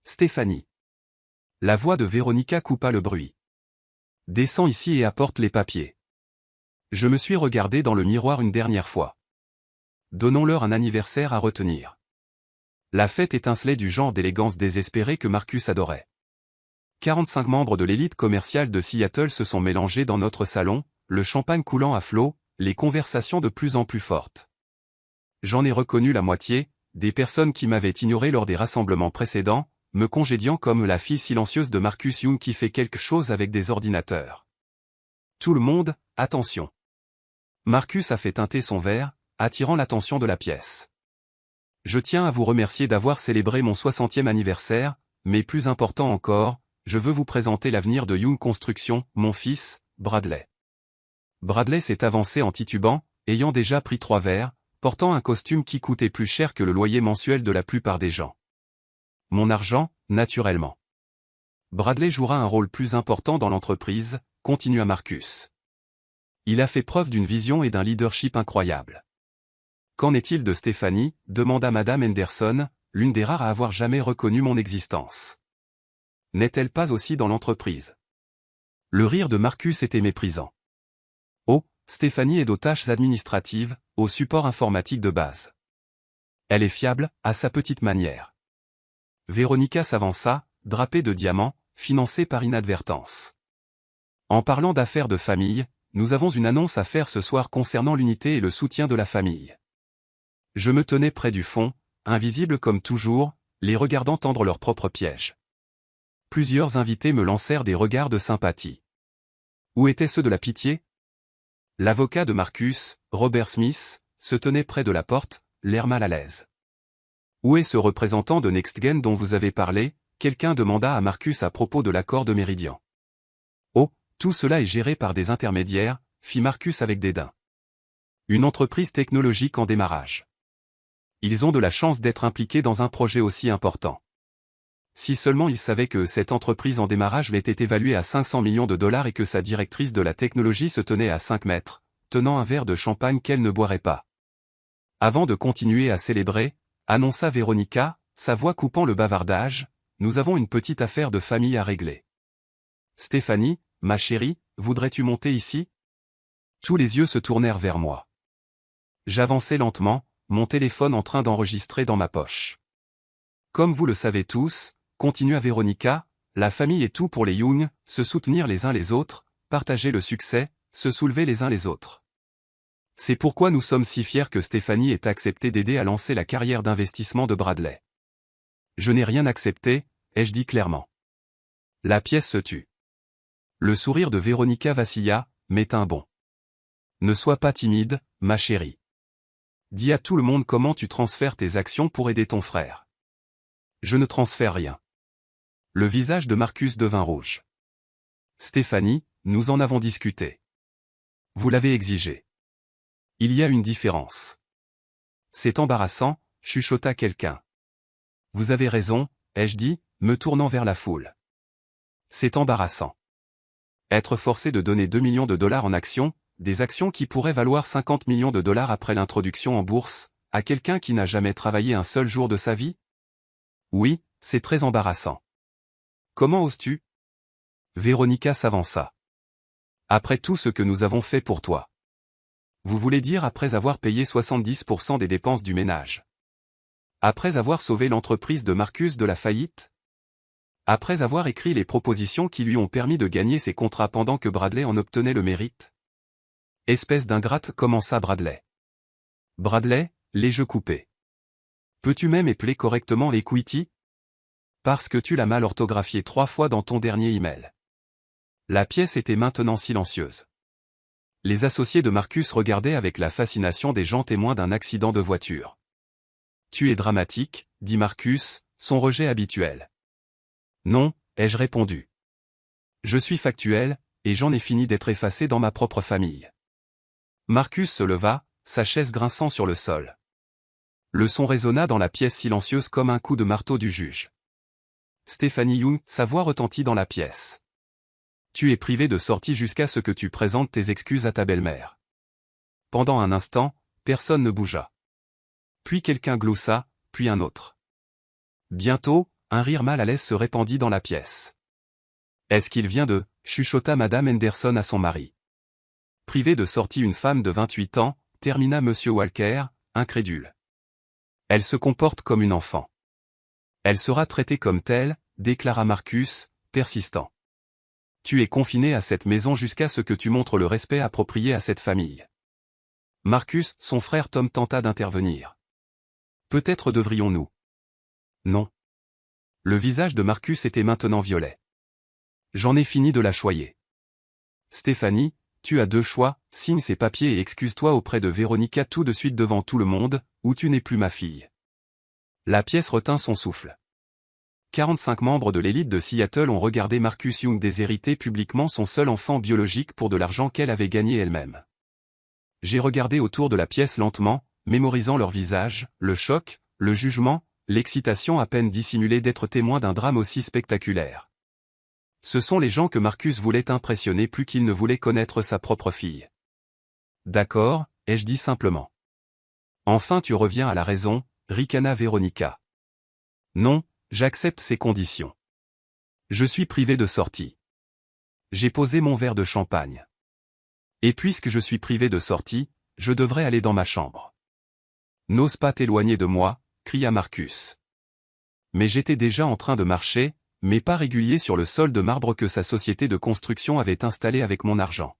Stéphanie. La voix de Véronica coupa le bruit. Descends ici et apporte les papiers. Je me suis regardé dans le miroir une dernière fois. Donnons-leur un anniversaire à retenir. La fête étincelait du genre d'élégance désespérée que Marcus adorait. 45 membres de l'élite commerciale de Seattle se sont mélangés dans notre salon, le champagne coulant à flot, les conversations de plus en plus fortes. J'en ai reconnu la moitié, des personnes qui m'avaient ignoré lors des rassemblements précédents, me congédiant comme la fille silencieuse de Marcus Young qui fait quelque chose avec des ordinateurs. Tout le monde, attention. Marcus a fait teinter son verre, attirant l'attention de la pièce. Je tiens à vous remercier d'avoir célébré mon 60e anniversaire, mais plus important encore, je veux vous présenter l'avenir de Young Construction, mon fils, Bradley. Bradley s'est avancé en titubant, ayant déjà pris 3 verres, portant un costume qui coûtait plus cher que le loyer mensuel de la plupart des gens. Mon argent, naturellement. Bradley jouera un rôle plus important dans l'entreprise, continua Marcus. Il a fait preuve d'une vision et d'un leadership incroyable. Qu'en est-il de Stéphanie, demanda Madame Henderson, l'une des rares à avoir jamais reconnu mon existence. N'est-elle pas aussi dans l'entreprise? Le rire de Marcus était méprisant. Oh, Stéphanie est aux tâches administratives, au support informatique de base. Elle est fiable, à sa petite manière. Véronica s'avança, drapée de diamants, financée par inadvertance. En parlant d'affaires de famille, nous avons une annonce à faire ce soir concernant l'unité et le soutien de la famille. Je me tenais près du fond, invisible comme toujours, les regardant tendre leurs propres pièges. Plusieurs invités me lancèrent des regards de sympathie. Où étaient ceux de la pitié? L'avocat de Marcus, Robert Smith, se tenait près de la porte, l'air mal à l'aise. Où est ce représentant de NextGen dont vous avez parlé? Quelqu'un demanda à Marcus à propos de l'accord de Méridian. Oh, tout cela est géré par des intermédiaires, fit Marcus avec dédain. Une entreprise technologique en démarrage. Ils ont de la chance d'être impliqués dans un projet aussi important. Si seulement ils savaient que cette entreprise en démarrage était évaluée à 500 millions de dollars et que sa directrice de la technologie se tenait à 5 mètres, tenant un verre de champagne qu'elle ne boirait pas. Avant de continuer à célébrer, annonça Véronica, sa voix coupant le bavardage, nous avons une petite affaire de famille à régler. Stéphanie, ma chérie, voudrais-tu monter ici? Tous les yeux se tournèrent vers moi. J'avançais lentement, mon téléphone en train d'enregistrer dans ma poche. Comme vous le savez tous, continua Véronica, la famille est tout pour les Young, se soutenir les uns les autres, partager le succès, se soulever les uns les autres. C'est pourquoi nous sommes si fiers que Stéphanie ait accepté d'aider à lancer la carrière d'investissement de Bradley. Je n'ai rien accepté, ai-je dit clairement. La pièce se tut. Le sourire de Véronica vacilla, mais un bon. Ne sois pas timide, ma chérie. Dis à tout le monde comment tu transfères tes actions pour aider ton frère. Je ne transfère rien. Le visage de Marcus devint rouge. Stéphanie, nous en avons discuté. Vous l'avez exigé. Il y a une différence. C'est embarrassant, chuchota quelqu'un. Vous avez raison, ai-je dit, me tournant vers la foule. C'est embarrassant. Être forcé de donner 2 millions de dollars en actions, des actions qui pourraient valoir 50 millions de dollars après l'introduction en bourse, à quelqu'un qui n'a jamais travaillé un seul jour de sa vie? Oui, c'est très embarrassant. Comment oses-tu? Véronica s'avança. Après tout ce que nous avons fait pour toi. Vous voulez dire après avoir payé 70% des dépenses du ménage? Après avoir sauvé l'entreprise de Marcus de la faillite? Après avoir écrit les propositions qui lui ont permis de gagner ses contrats pendant que Bradley en obtenait le mérite? Espèce d'ingrate, commença Bradley. Bradley, les jeux coupés. Peux-tu même épeler correctement equity? Parce que tu l'as mal orthographié 3 fois dans ton dernier email. La pièce était maintenant silencieuse. Les associés de Marcus regardaient avec la fascination des gens témoins d'un accident de voiture. Tu es dramatique, dit Marcus, son rejet habituel. Non, ai-je répondu. Je suis factuel, et j'en ai fini d'être effacé dans ma propre famille. Marcus se leva, sa chaise grinçant sur le sol. Le son résonna dans la pièce silencieuse comme un coup de marteau du juge. Stéphanie Young, sa voix retentit dans la pièce. Tu es privé de sortie jusqu'à ce que tu présentes tes excuses à ta belle-mère. Pendant un instant, personne ne bougea. Puis quelqu'un gloussa, puis un autre. Bientôt, un rire mal à l'aise se répandit dans la pièce. Est-ce qu'il vient de, chuchota Madame Henderson à son mari. Privée de sortie une femme de 28 ans, termina Monsieur Walker, incrédule. Elle se comporte comme une enfant. Elle sera traitée comme telle, déclara Marcus, persistant. Tu es confiné à cette maison jusqu'à ce que tu montres le respect approprié à cette famille. Marcus, son frère Tom tenta d'intervenir. Peut-être devrions-nous. Non. Le visage de Marcus était maintenant violet. J'en ai fini de la choyer. Stéphanie, tu as 2 choix, signe ces papiers et excuse-toi auprès de Véronica tout de suite devant tout le monde, ou tu n'es plus ma fille. La pièce retint son souffle. 45 membres de l'élite de Seattle ont regardé Marcus Young déshériter publiquement son seul enfant biologique pour de l'argent qu'elle avait gagné elle-même. J'ai regardé autour de la pièce lentement, mémorisant leur visage, le choc, le jugement, l'excitation à peine dissimulée d'être témoin d'un drame aussi spectaculaire. Ce sont les gens que Marcus voulait impressionner plus qu'il ne voulait connaître sa propre fille. D'accord, ai-je dit simplement. Enfin tu reviens à la raison, ricana Véronica. Non, j'accepte ces conditions. Je suis privé de sortie. J'ai posé mon verre de champagne. Et puisque je suis privé de sortie, je devrais aller dans ma chambre. N'ose pas t'éloigner de moi, cria Marcus. Mais j'étais déjà en train de marcher, mais pas régulier sur le sol de marbre que sa société de construction avait installé avec mon argent.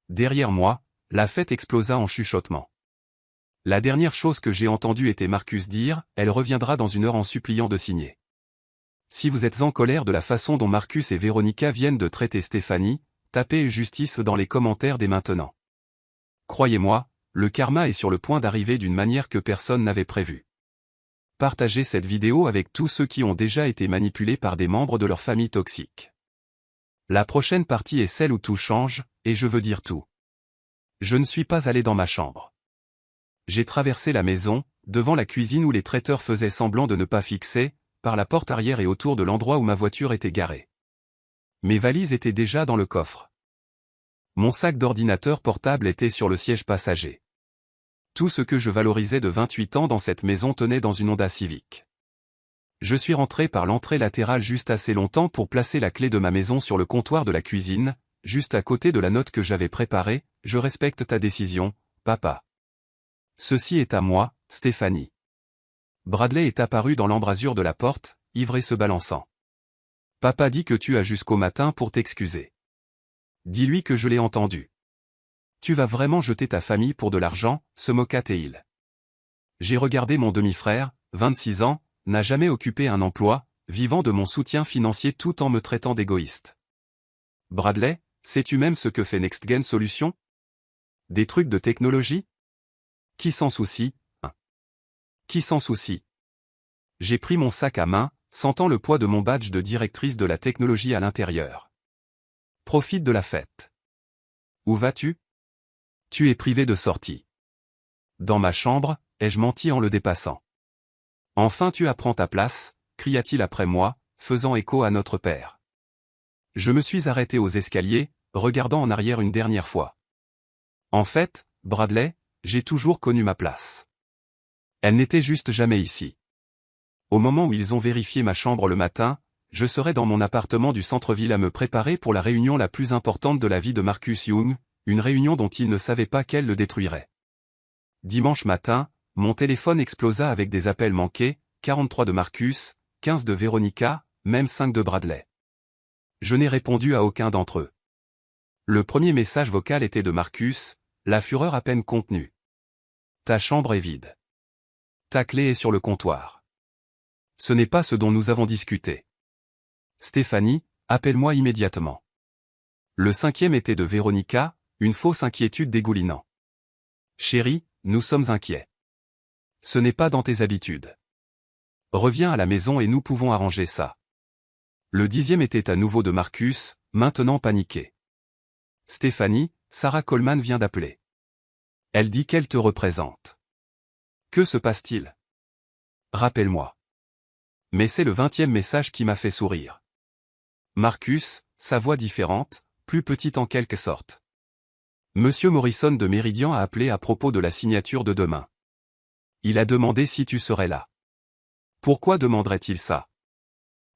Derrière moi, la fête explosa en chuchotements. La dernière chose que j'ai entendue était Marcus dire « Elle reviendra dans 1 heure en suppliant de signer ». Si vous êtes en colère de la façon dont Marcus et Véronica viennent de traiter Stéphanie, tapez justice dans les commentaires dès maintenant. Croyez-moi, le karma est sur le point d'arriver d'une manière que personne n'avait prévue. Partagez cette vidéo avec tous ceux qui ont déjà été manipulés par des membres de leur famille toxique. La prochaine partie est celle où tout change, et je veux dire tout. Je ne suis pas allé dans ma chambre. J'ai traversé la maison, devant la cuisine où les traiteurs faisaient semblant de ne pas fixer, par la porte arrière et autour de l'endroit où ma voiture était garée. Mes valises étaient déjà dans le coffre. Mon sac d'ordinateur portable était sur le siège passager. Tout ce que je valorisais de 28 ans dans cette maison tenait dans une Honda Civic. Je suis rentré par l'entrée latérale juste assez longtemps pour placer la clé de ma maison sur le comptoir de la cuisine, juste à côté de la note que j'avais préparée, « Je respecte ta décision, papa. Ceci est à moi, Stéphanie. » Bradley est apparu dans l'embrasure de la porte, ivre et se balançant. Papa dit que tu as jusqu'au matin pour t'excuser. Dis-lui que je l'ai entendu. Tu vas vraiment jeter ta famille pour de l'argent, se moqua Teil. J'ai regardé mon demi-frère, 26 ans, n'a jamais occupé un emploi, vivant de mon soutien financier tout en me traitant d'égoïste. Bradley, sais-tu même ce que fait NextGen Solutions? Des trucs de technologie? Qui s'en soucie, hein? Qui s'en soucie? J'ai pris mon sac à main, sentant le poids de mon badge de directrice de la technologie à l'intérieur. Profite de la fête. Où vas-tu? Tu es privé de sortie. Dans ma chambre, ai-je menti en le dépassant? Enfin tu apprends ta place, cria-t-il après moi, faisant écho à notre père. Je me suis arrêté aux escaliers, regardant en arrière une dernière fois. En fait, Bradley, j'ai toujours connu ma place. Elle n'était juste jamais ici. Au moment où ils ont vérifié ma chambre le matin, je serais dans mon appartement du centre-ville à me préparer pour la réunion la plus importante de la vie de Marcus Young, une réunion dont il ne savait pas qu'elle le détruirait. Dimanche matin, mon téléphone explosa avec des appels manqués, 43 de Marcus, 15 de Veronica, même 5 de Bradley. Je n'ai répondu à aucun d'entre eux. Le premier message vocal était de Marcus, la fureur à peine contenue. Ta chambre est vide. Ta clé est sur le comptoir. Ce n'est pas ce dont nous avons discuté. Stéphanie, appelle-moi immédiatement. Le cinquième était de Veronica, une fausse inquiétude dégoulinant. Chérie, nous sommes inquiets. Ce n'est pas dans tes habitudes. Reviens à la maison et nous pouvons arranger ça. Le dixième était à nouveau de Marcus, maintenant paniqué. Stéphanie, Sarah Coleman vient d'appeler. Elle dit qu'elle te représente. Que se passe-t-il? Rappelle-moi. Mais c'est le 20e message qui m'a fait sourire. Marcus, sa voix différente, plus petite en quelque sorte. Monsieur Morrison de Meridian a appelé à propos de la signature de demain. Il a demandé si tu serais là. Pourquoi demanderait-il ça?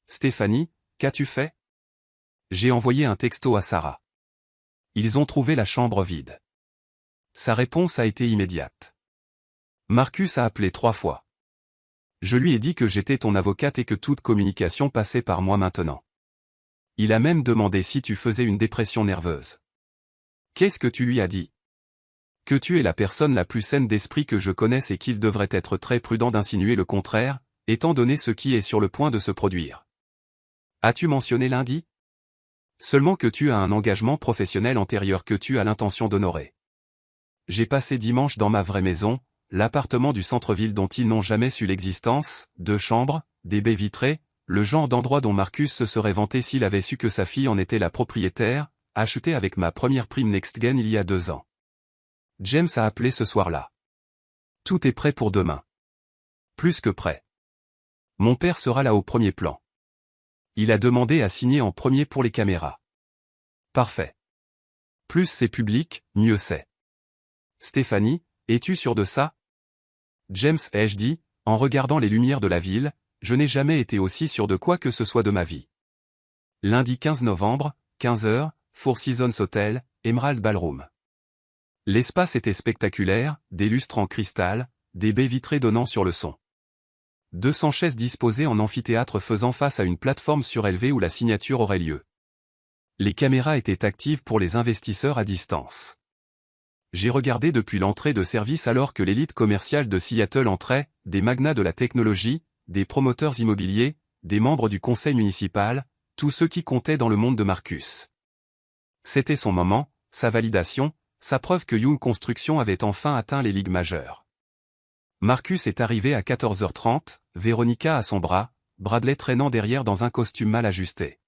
Stéphanie, qu'as-tu fait? J'ai envoyé un texto à Sarah. Ils ont trouvé la chambre vide. Sa réponse a été immédiate. Marcus a appelé 3 fois. Je lui ai dit que j'étais ton avocate et que toute communication passait par moi maintenant. Il a même demandé si tu faisais une dépression nerveuse. Qu'est-ce que tu lui as dit? Que tu es la personne la plus saine d'esprit que je connaisse et qu'il devrait être très prudent d'insinuer le contraire, étant donné ce qui est sur le point de se produire. As-tu mentionné lundi? Seulement que tu as un engagement professionnel antérieur que tu as l'intention d'honorer. J'ai passé dimanche dans ma vraie maison, l'appartement du centre-ville dont ils n'ont jamais su l'existence, 2 chambres, des baies vitrées, le genre d'endroit dont Marcus se serait vanté s'il avait su que sa fille en était la propriétaire, acheté avec ma première prime NextGen il y a 2 ans. James a appelé ce soir-là. Tout est prêt pour demain. Plus que prêt. Mon père sera là au premier plan. Il a demandé à signer en premier pour les caméras. Parfait. Plus c'est public, mieux c'est. Stéphanie, es-tu sûre de ça? James, ai-je dit, en regardant les lumières de la ville, je n'ai jamais été aussi sûr de quoi que ce soit de ma vie. Lundi 15 novembre, 15h, Four Seasons Hotel, Emerald Ballroom. L'espace était spectaculaire, des lustres en cristal, des baies vitrées donnant sur le son. 200 chaises disposées en amphithéâtre faisant face à une plateforme surélevée où la signature aurait lieu. Les caméras étaient actives pour les investisseurs à distance. J'ai regardé depuis l'entrée de service alors que l'élite commerciale de Seattle entrait, des magnats de la technologie, des promoteurs immobiliers, des membres du conseil municipal, tous ceux qui comptaient dans le monde de Marcus. C'était son moment, sa validation, sa preuve que Young Construction avait enfin atteint les ligues majeures. Marcus est arrivé à 14h30, Veronica à son bras, Bradley traînant derrière dans un costume mal ajusté.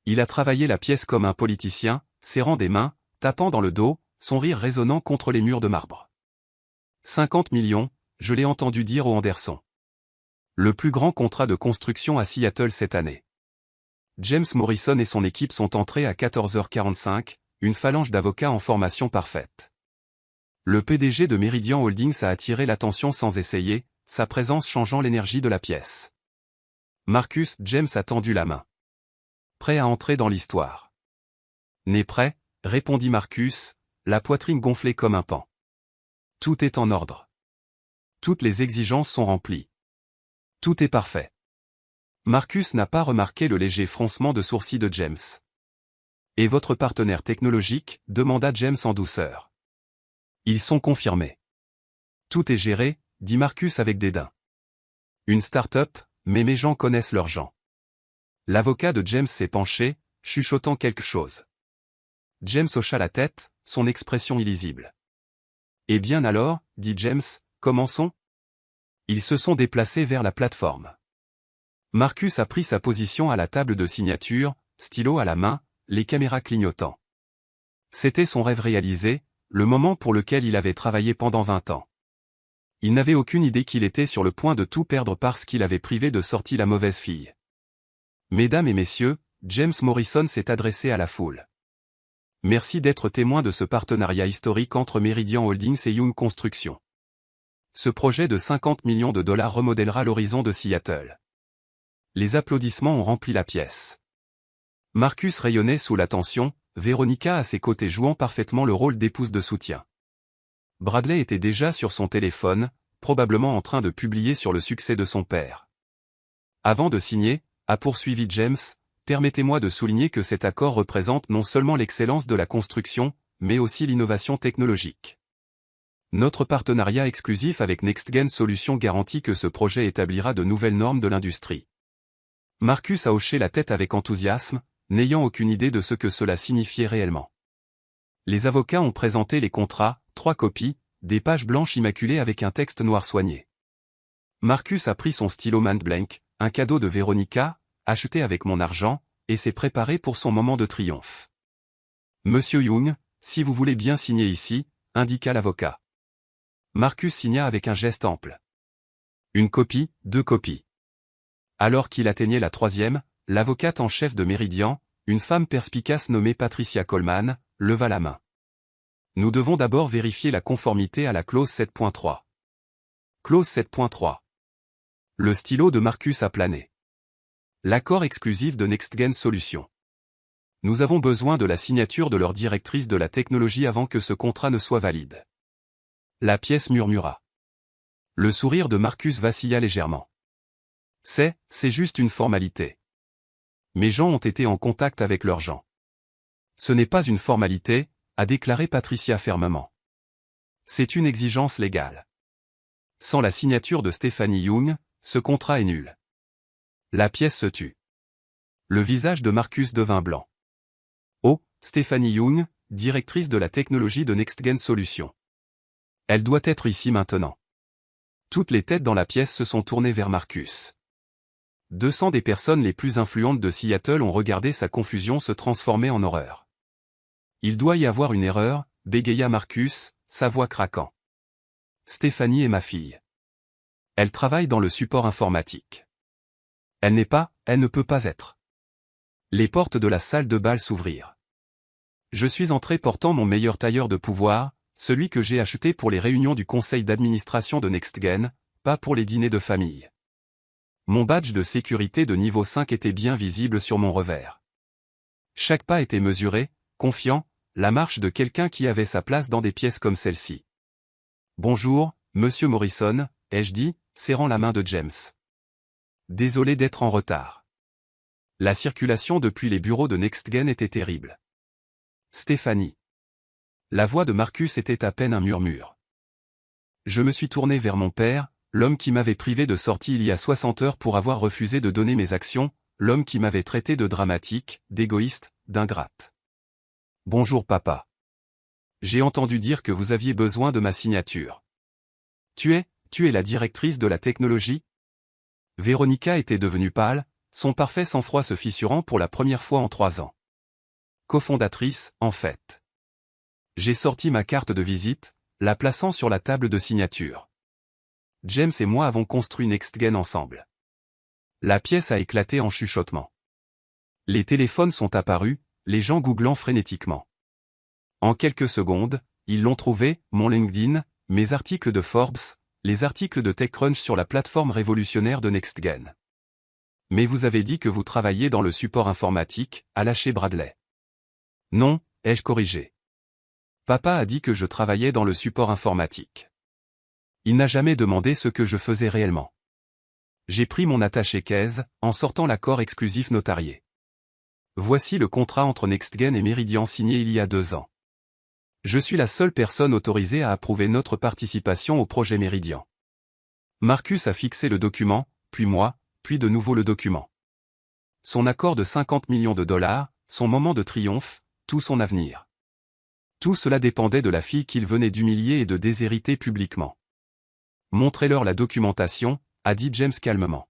Il a travaillé la pièce comme un politicien, serrant des mains, tapant dans le dos, son rire résonnant contre les murs de marbre. 50 millions, je l'ai entendu dire au Anderson. Le plus grand contrat de construction à Seattle cette année. James Morrison et son équipe sont entrés à 14h45, une phalange d'avocats en formation parfaite. Le PDG de Meridian Holdings a attiré l'attention sans essayer, sa présence changeant l'énergie de la pièce. Marcus James a tendu la main. Prêt à entrer dans l'histoire. N'est prêt, répondit Marcus, la poitrine gonflée comme un paon. Tout est en ordre. Toutes les exigences sont remplies. Tout est parfait. Marcus n'a pas remarqué le léger froncement de sourcils de James. Et votre partenaire technologique, demanda James en douceur. Ils sont confirmés. Tout est géré, dit Marcus avec dédain. Une start-up, mais mes gens connaissent leurs gens. L'avocat de James s'est penché, chuchotant quelque chose. James hocha la tête, son expression illisible. Eh bien alors, dit James, commençons. Ils se sont déplacés vers la plateforme. Marcus a pris sa position à la table de signature, stylo à la main, les caméras clignotant. C'était son rêve réalisé, le moment pour lequel il avait travaillé pendant 20 ans. Il n'avait aucune idée qu'il était sur le point de tout perdre parce qu'il avait privé de sortie la mauvaise fille. Mesdames et messieurs, James Morrison s'est adressé à la foule. Merci d'être témoin de ce partenariat historique entre Meridian Holdings et Young Construction. Ce projet de 50 millions de dollars remodèlera l'horizon de Seattle. Les applaudissements ont rempli la pièce. Marcus rayonnait sous la tension, Veronica à ses côtés jouant parfaitement le rôle d'épouse de soutien. Bradley était déjà sur son téléphone, probablement en train de publier sur le succès de son père. Avant de signer, a poursuivi James, permettez-moi de souligner que cet accord représente non seulement l'excellence de la construction, mais aussi l'innovation technologique. Notre partenariat exclusif avec NextGen Solutions garantit que ce projet établira de nouvelles normes de l'industrie. Marcus a hoché la tête avec enthousiasme, n'ayant aucune idée de ce que cela signifiait réellement. Les avocats ont présenté les contrats, 3 copies, des pages blanches immaculées avec un texte noir soigné. Marcus a pris son stylo Mont Blanc, un cadeau de Veronica, acheté avec mon argent, et s'est préparé pour son moment de triomphe. Monsieur Young, si vous voulez bien signer ici, indiqua l'avocat. Marcus signa avec un geste ample. Une copie, 2 copies. Alors qu'il atteignait la 3e, l'avocate en chef de Meridian, une femme perspicace nommée Patricia Coleman, leva la main. Nous devons d'abord vérifier la conformité à la clause 7.3. Clause 7.3. Le stylo de Marcus a plané. L'accord exclusif de NextGen Solutions. Nous avons besoin de la signature de leur directrice de la technologie avant que ce contrat ne soit valide. La pièce murmura. Le sourire de Marcus vacilla légèrement. C'est juste une formalité. Mes gens ont été en contact avec leurs gens. Ce n'est pas une formalité, a déclaré Patricia fermement. C'est une exigence légale. Sans la signature de Stephanie Young, ce contrat est nul. La pièce se tut. Le visage de Marcus devint blanc. Oh, Stephanie Young, directrice de la technologie de NextGen Solutions. Elle doit être ici maintenant. Toutes les têtes dans la pièce se sont tournées vers Marcus. 200 des personnes les plus influentes de Seattle ont regardé sa confusion se transformer en horreur. Il doit y avoir une erreur, bégaya Marcus, sa voix craquant. Stéphanie est ma fille. Elle travaille dans le support informatique. Elle ne peut pas être. Les portes de la salle de bal s'ouvrirent. Je suis entré portant mon meilleur tailleur de pouvoir, celui que j'ai acheté pour les réunions du conseil d'administration de NextGen, pas pour les dîners de famille. Mon badge de sécurité de niveau 5 était bien visible sur mon revers. Chaque pas était mesuré, confiant, la marche de quelqu'un qui avait sa place dans des pièces comme celle-ci. Bonjour, monsieur Morrison, ai-je dit, serrant la main de James. Désolé d'être en retard. La circulation depuis les bureaux de NextGen était terrible. Stéphanie. La voix de Marcus était à peine un murmure. Je me suis tourné vers mon père, l'homme qui m'avait privé de sortie il y a 60 heures pour avoir refusé de donner mes actions, l'homme qui m'avait traité de dramatique, d'égoïste, d'ingrate. Bonjour papa. J'ai entendu dire que vous aviez besoin de ma signature. Tu es la directrice de la technologie? Veronica était devenue pâle, son parfait sang-froid se fissurant pour la première fois en 3 ans. Cofondatrice, en fait. J'ai sorti ma carte de visite, la plaçant sur la table de signature. James et moi avons construit NextGen ensemble. La pièce a éclaté en chuchotements. Les téléphones sont apparus, les gens googlant frénétiquement. En quelques secondes, ils l'ont trouvé, mon LinkedIn, mes articles de Forbes, les articles de TechCrunch sur la plateforme révolutionnaire de NextGen. Mais vous avez dit que vous travailliez dans le support informatique, a lâché Bradley. Non, ai-je corrigé. Papa a dit que je travaillais dans le support informatique. Il n'a jamais demandé ce que je faisais réellement. J'ai pris mon attaché-caisse, en sortant l'accord exclusif notarié. Voici le contrat entre NextGen et Meridian signé il y a 2 ans. Je suis la seule personne autorisée à approuver notre participation au projet Meridian. Marcus a fixé le document, puis moi, puis de nouveau le document. Son accord de 50 millions de dollars, son moment de triomphe, tout son avenir. Tout cela dépendait de la fille qu'il venait d'humilier et de déshériter publiquement. Montrez-leur la documentation, a dit James calmement.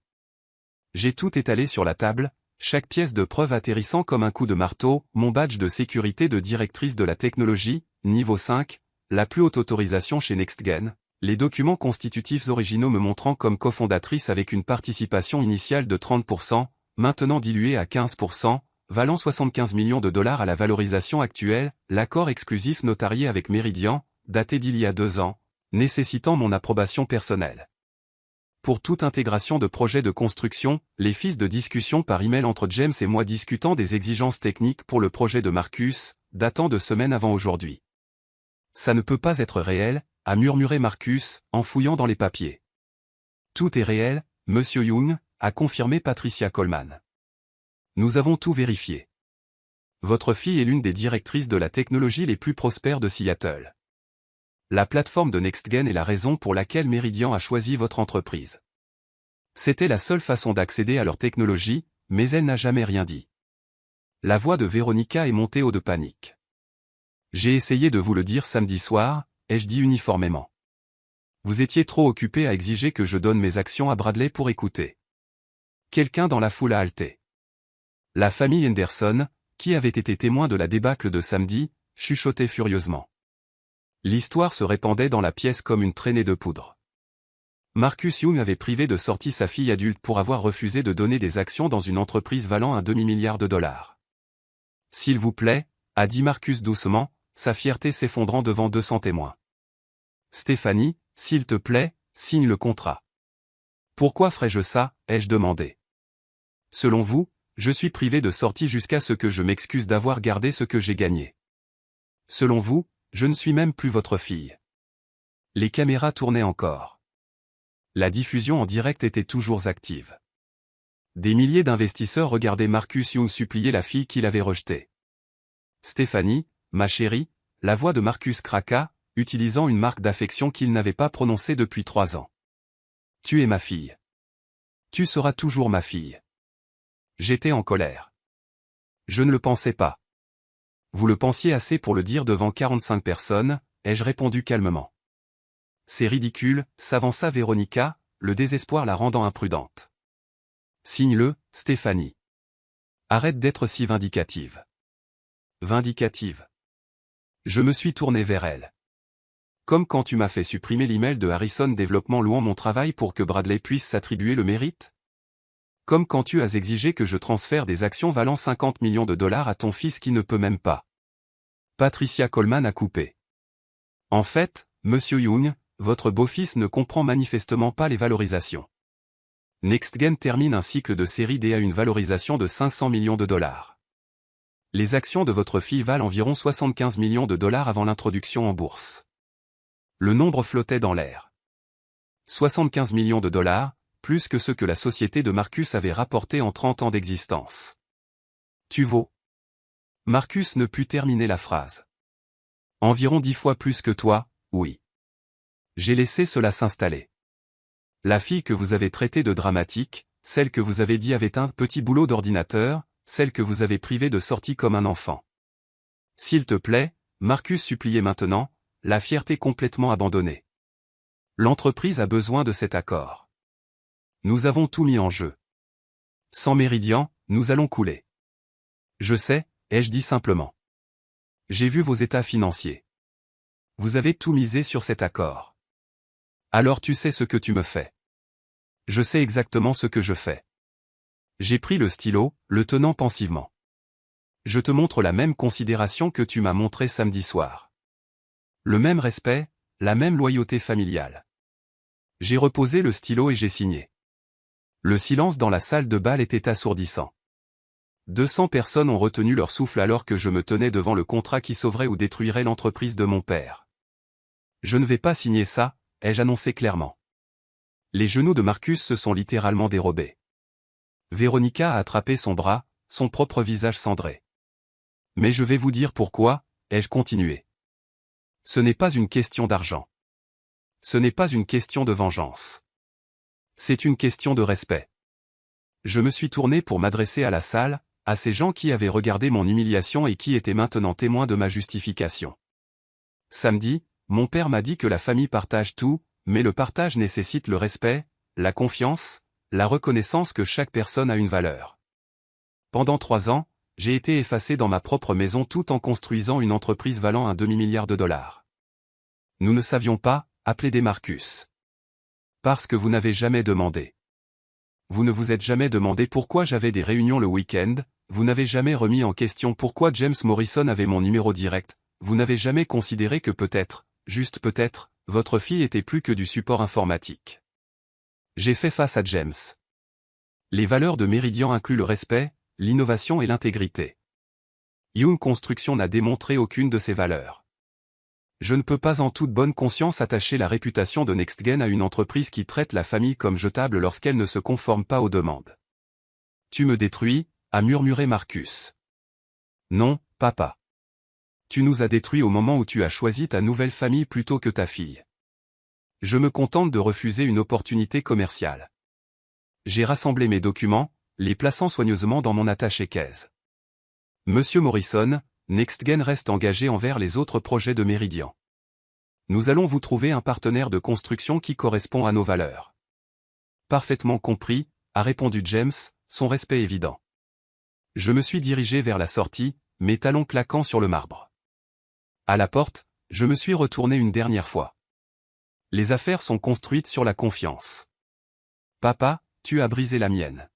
J'ai tout étalé sur la table, chaque pièce de preuve atterrissant comme un coup de marteau, mon badge de sécurité de directrice de la technologie, niveau 5, la plus haute autorisation chez NextGen, les documents constitutifs originaux me montrant comme cofondatrice avec une participation initiale de 30%, maintenant diluée à 15%, valant 75 millions de dollars à la valorisation actuelle, l'accord exclusif notarié avec Meridian, daté d'il y a 2 ans, nécessitant mon approbation personnelle. Pour toute intégration de projet de construction, les fiches de discussion par email entre James et moi discutant des exigences techniques pour le projet de Marcus, datant de semaines avant aujourd'hui. Ça ne peut pas être réel, a murmuré Marcus, en fouillant dans les papiers. Tout est réel, Monsieur Young, a confirmé Patricia Coleman. Nous avons tout vérifié. Votre fille est l'une des directrices de la technologie les plus prospères de Seattle. La plateforme de NextGen est la raison pour laquelle Meridian a choisi votre entreprise. C'était la seule façon d'accéder à leur technologie, mais elle n'a jamais rien dit. La voix de Véronica est montée haut de panique. J'ai essayé de vous le dire samedi soir, ai-je dit uniformément. Vous étiez trop occupé à exiger que je donne mes actions à Bradley pour écouter. Quelqu'un dans la foule a halté. La famille Henderson, qui avait été témoin de la débâcle de samedi, chuchotait furieusement. L'histoire se répandait dans la pièce comme une traînée de poudre. Marcus Young avait privé de sortie sa fille adulte pour avoir refusé de donner des actions dans une entreprise valant un demi-milliard de dollars. S'il vous plaît, a dit Marcus doucement, sa fierté s'effondrant devant 200 témoins. Stéphanie, s'il te plaît, signe le contrat. Pourquoi ferais-je ça, ai-je demandé. Selon vous, je suis privé de sortie jusqu'à ce que je m'excuse d'avoir gardé ce que j'ai gagné. Selon vous, je ne suis même plus votre fille. Les caméras tournaient encore. La diffusion en direct était toujours active. Des milliers d'investisseurs regardaient Marcus Young supplier la fille qu'il avait rejetée. Stéphanie, ma chérie, la voix de Marcus craqua, utilisant une marque d'affection qu'il n'avait pas prononcée depuis 3 ans. Tu es ma fille. Tu seras toujours ma fille. J'étais en colère. Je ne le pensais pas. Vous le pensiez assez pour le dire devant 45 personnes, ai-je répondu calmement. C'est ridicule, s'avança Véronica, le désespoir la rendant imprudente. Signe-le, Stéphanie. Arrête d'être si vindicative. Vindicative. Je me suis tourné vers elle. Comme quand tu m'as fait supprimer l'email de Harrison Développement louant mon travail pour que Bradley puisse s'attribuer le mérite? Comme quand tu as exigé que je transfère des actions valant 50 millions de dollars à ton fils qui ne peut même pas. Patricia Coleman a coupé. En fait, Monsieur Young, votre beau-fils ne comprend manifestement pas les valorisations. NextGen termine un cycle de série D à une valorisation de 500 millions de dollars. Les actions de votre fille valent environ 75 millions de dollars avant l'introduction en bourse. Le nombre flottait dans l'air. 75 millions de dollars, plus que ce que la société de Marcus avait rapporté en 30 ans d'existence. Tu vaux. Marcus ne put terminer la phrase. Environ 10 fois plus que toi, oui. J'ai laissé cela s'installer. La fille que vous avez traitée de dramatique, celle que vous avez dit avait un petit boulot d'ordinateur, celle que vous avez privée de sortie comme un enfant. S'il te plaît, Marcus suppliait maintenant, la fierté complètement abandonnée. L'entreprise a besoin de cet accord. Nous avons tout mis en jeu. Sans Meridian, nous allons couler. Je sais, ai-je dit simplement. J'ai vu vos états financiers. Vous avez tout misé sur cet accord. Alors tu sais ce que tu me fais. Je sais exactement ce que je fais. J'ai pris le stylo, le tenant pensivement. Je te montre la même considération que tu m'as montré samedi soir. Le même respect, la même loyauté familiale. J'ai reposé le stylo et j'ai signé. Le silence dans la salle de bal était assourdissant. 200 personnes ont retenu leur souffle alors que je me tenais devant le contrat qui sauverait ou détruirait l'entreprise de mon père. Je ne vais pas signer ça, ai-je annoncé clairement. Les genoux de Marcus se sont littéralement dérobés. Véronica a attrapé son bras, son propre visage cendré. Mais je vais vous dire pourquoi, ai-je continué. Ce n'est pas une question d'argent. Ce n'est pas une question de vengeance. C'est une question de respect. Je me suis tourné pour m'adresser à la salle, à ces gens qui avaient regardé mon humiliation et qui étaient maintenant témoins de ma justification. Samedi, mon père m'a dit que la famille partage tout, mais le partage nécessite le respect, la confiance, la reconnaissance que chaque personne a une valeur. Pendant 3 ans, j'ai été effacé dans ma propre maison tout en construisant une entreprise valant un demi-milliard de dollars. Nous ne savions pas, appelez Marcus. Parce que vous n'avez jamais demandé. Vous ne vous êtes jamais demandé pourquoi j'avais des réunions le week-end, vous n'avez jamais remis en question pourquoi James Morrison avait mon numéro direct, vous n'avez jamais considéré que peut-être, juste peut-être, votre fille était plus que du support informatique. J'ai fait face à James. Les valeurs de Meridian incluent le respect, l'innovation et l'intégrité. Young Construction n'a démontré aucune de ces valeurs. Je ne peux pas en toute bonne conscience attacher la réputation de NextGen à une entreprise qui traite la famille comme jetable lorsqu'elle ne se conforme pas aux demandes. Tu me détruis, a murmuré Marcus. Non, papa. Tu nous as détruits au moment où tu as choisi ta nouvelle famille plutôt que ta fille. Je me contente de refuser une opportunité commerciale. J'ai rassemblé mes documents, les plaçant soigneusement dans mon attaché-caisse. Monsieur Morrison, NextGen reste engagé envers les autres projets de Meridian. Nous allons vous trouver un partenaire de construction qui correspond à nos valeurs. Parfaitement compris, a répondu James, son respect évident. Je me suis dirigé vers la sortie, mes talons claquant sur le marbre. À la porte, je me suis retourné une dernière fois. Les affaires sont construites sur la confiance. Papa, tu as brisé la mienne.